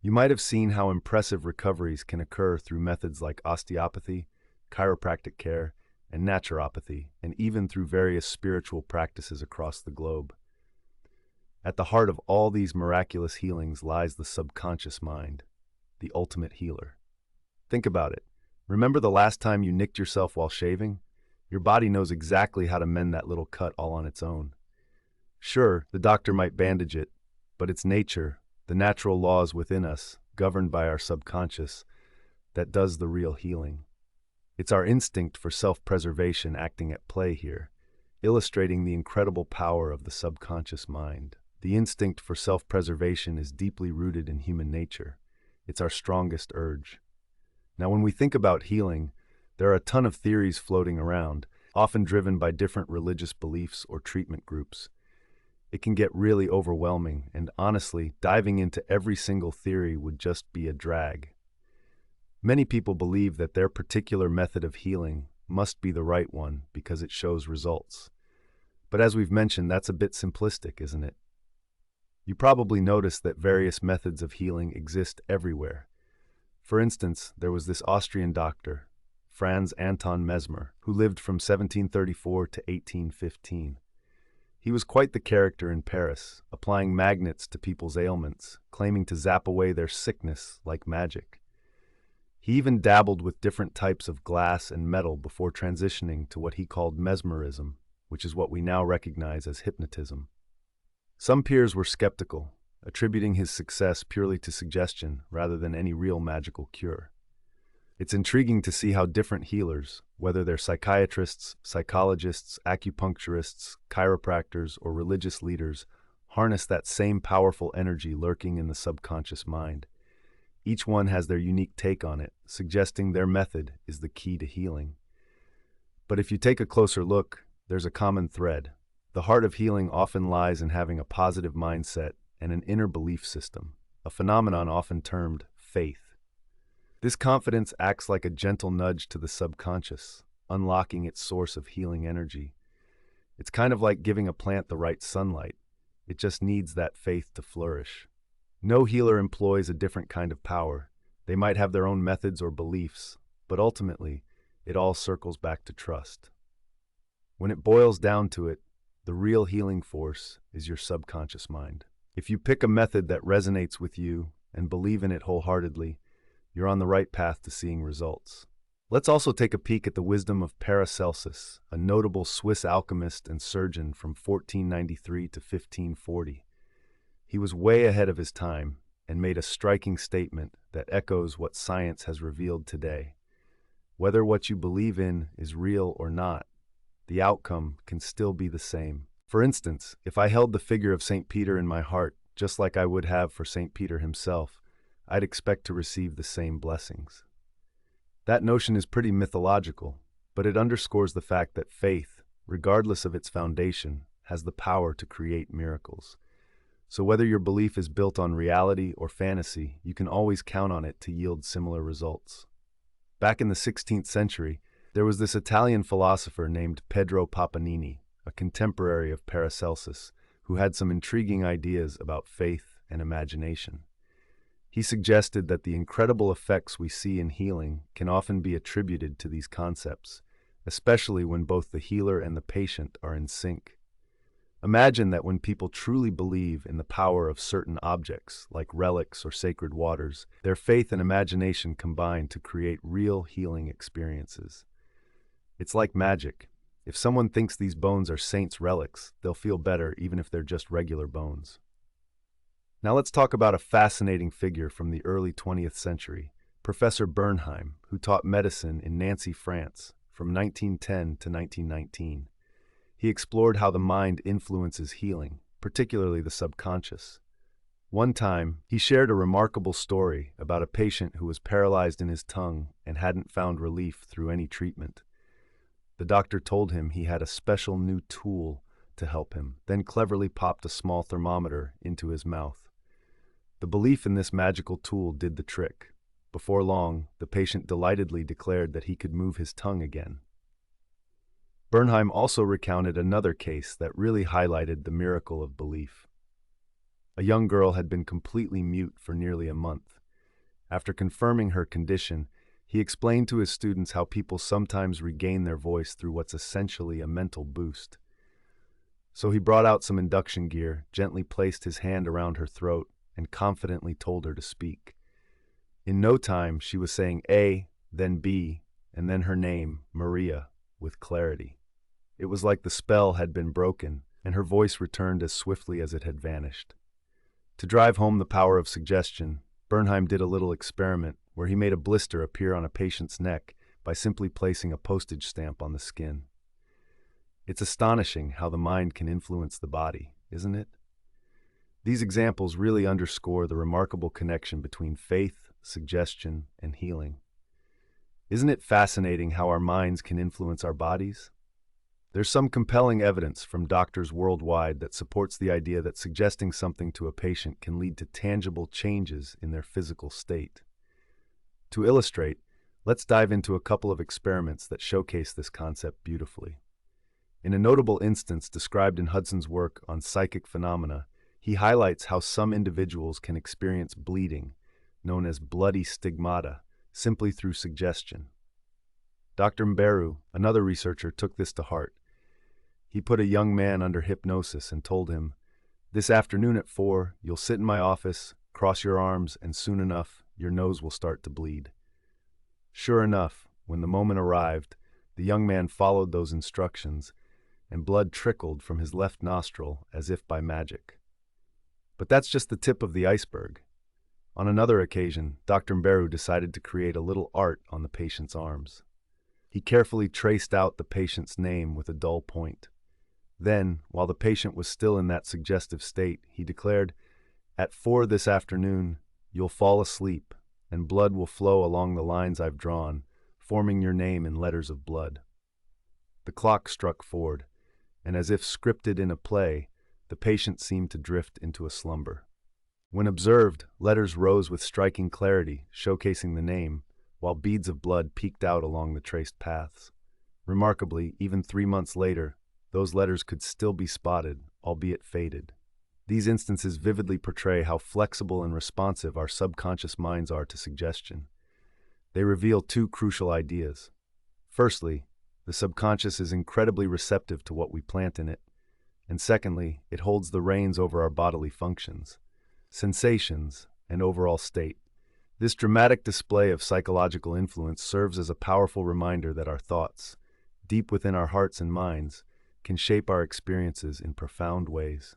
Speaker 1: You might have seen how impressive recoveries can occur through methods like osteopathy, chiropractic care, and naturopathy, and even through various spiritual practices across the globe. At the heart of all these miraculous healings lies the subconscious mind, the ultimate healer. Think about it. Remember the last time you nicked yourself while shaving? Your body knows exactly how to mend that little cut all on its own. Sure, the doctor might bandage it, but it's nature, the natural laws within us, governed by our subconscious, that does the real healing. It's our instinct for self-preservation acting at play here, illustrating the incredible power of the subconscious mind. The instinct for self-preservation is deeply rooted in human nature. It's our strongest urge. Now, when we think about healing, there are a ton of theories floating around, often driven by different religious beliefs or treatment groups. It can get really overwhelming, and honestly, diving into every single theory would just be a drag. Many people believe that their particular method of healing must be the right one because it shows results. But as we've mentioned, that's a bit simplistic, isn't it? You probably noticed that various methods of healing exist everywhere. For instance, there was this Austrian doctor, Franz Anton Mesmer, who lived from 1734 to 1815. He was quite the character in Paris, applying magnets to people's ailments, claiming to zap away their sickness like magic. He even dabbled with different types of glass and metal before transitioning to what he called mesmerism, which is what we now recognize as hypnotism. Some peers were skeptical, attributing his success purely to suggestion rather than any real magical cure. It's intriguing to see how different healers, whether they're psychiatrists, psychologists, acupuncturists, chiropractors, or religious leaders, harness that same powerful energy lurking in the subconscious mind. Each one has their unique take on it, suggesting their method is the key to healing. But if you take a closer look, there's a common thread. The heart of healing often lies in having a positive mindset and an inner belief system, a phenomenon often termed faith. This confidence acts like a gentle nudge to the subconscious, unlocking its source of healing energy. It's kind of like giving a plant the right sunlight. It just needs that faith to flourish. No healer employs a different kind of power. They might have their own methods or beliefs, but ultimately, it all circles back to trust. When it boils down to it, the real healing force is your subconscious mind. If you pick a method that resonates with you and believe in it wholeheartedly, you're on the right path to seeing results. Let's also take a peek at the wisdom of Paracelsus, a notable Swiss alchemist and surgeon from 1493 to 1540. He was way ahead of his time and made a striking statement that echoes what science has revealed today. Whether what you believe in is real or not, the outcome can still be the same. For instance, if I held the figure of St. Peter in my heart, just like I would have for St. Peter himself, I'd expect to receive the same blessings. That notion is pretty mythological, but it underscores the fact that faith, regardless of its foundation, has the power to create miracles. So whether your belief is built on reality or fantasy, you can always count on it to yield similar results. Back in the 16th century, there was this Italian philosopher named Pedro Papanini, a contemporary of Paracelsus, who had some intriguing ideas about faith and imagination. He suggested that the incredible effects we see in healing can often be attributed to these concepts, especially when both the healer and the patient are in sync. Imagine that when people truly believe in the power of certain objects, like relics or sacred waters, their faith and imagination combine to create real healing experiences. It's like magic. If someone thinks these bones are saints' relics, they'll feel better even if they're just regular bones. Now let's talk about a fascinating figure from the early 20th century, Professor Bernheim, who taught medicine in Nancy, France, from 1910 to 1919. He explored how the mind influences healing, particularly the subconscious. One time, he shared a remarkable story about a patient who was paralyzed in his tongue and hadn't found relief through any treatment. The doctor told him he had a special new tool to help him, then cleverly popped a small thermometer into his mouth. The belief in this magical tool did the trick. Before long, the patient delightedly declared that he could move his tongue again. Bernheim also recounted another case that really highlighted the miracle of belief. A young girl had been completely mute for nearly a month. After confirming her condition, he explained to his students how people sometimes regain their voice through what's essentially a mental boost. So he brought out some induction gear, gently placed his hand around her throat, and confidently told her to speak. In no time, she was saying A, then B, and then her name, Maria, with clarity. It was like the spell had been broken, and her voice returned as swiftly as it had vanished. To drive home the power of suggestion, Bernheim did a little experiment where he made a blister appear on a patient's neck by simply placing a postage stamp on the skin. It's astonishing how the mind can influence the body, isn't it? These examples really underscore the remarkable connection between faith, suggestion, and healing. Isn't it fascinating how our minds can influence our bodies? There's some compelling evidence from doctors worldwide that supports the idea that suggesting something to a patient can lead to tangible changes in their physical state. To illustrate, let's dive into a couple of experiments that showcase this concept beautifully. In a notable instance described in Hudson's work on psychic phenomena, he highlights how some individuals can experience bleeding, known as bloody stigmata, simply through suggestion. Dr. Mberu, another researcher, took this to heart. He put a young man under hypnosis and told him, "This afternoon at 4, you'll sit in my office, cross your arms, and soon enough, your nose will start to bleed." Sure enough, when the moment arrived, the young man followed those instructions, and blood trickled from his left nostril as if by magic. But that's just the tip of the iceberg. On another occasion, Dr. Mberu decided to create a little art on the patient's arms. He carefully traced out the patient's name with a dull point. Then, while the patient was still in that suggestive state, he declared, "At 4 this afternoon, you'll fall asleep, and blood will flow along the lines I've drawn, forming your name in letters of blood." The clock struck 4, and as if scripted in a play, the patient seemed to drift into a slumber. When observed, letters rose with striking clarity, showcasing the name, while beads of blood peeked out along the traced paths. Remarkably, even 3 months later, those letters could still be spotted, albeit faded. These instances vividly portray how flexible and responsive our subconscious minds are to suggestion. They reveal two crucial ideas. Firstly, the subconscious is incredibly receptive to what we plant in it. And secondly, it holds the reins over our bodily functions, sensations, and overall state. This dramatic display of psychological influence serves as a powerful reminder that our thoughts, deep within our hearts and minds, can shape our experiences in profound ways.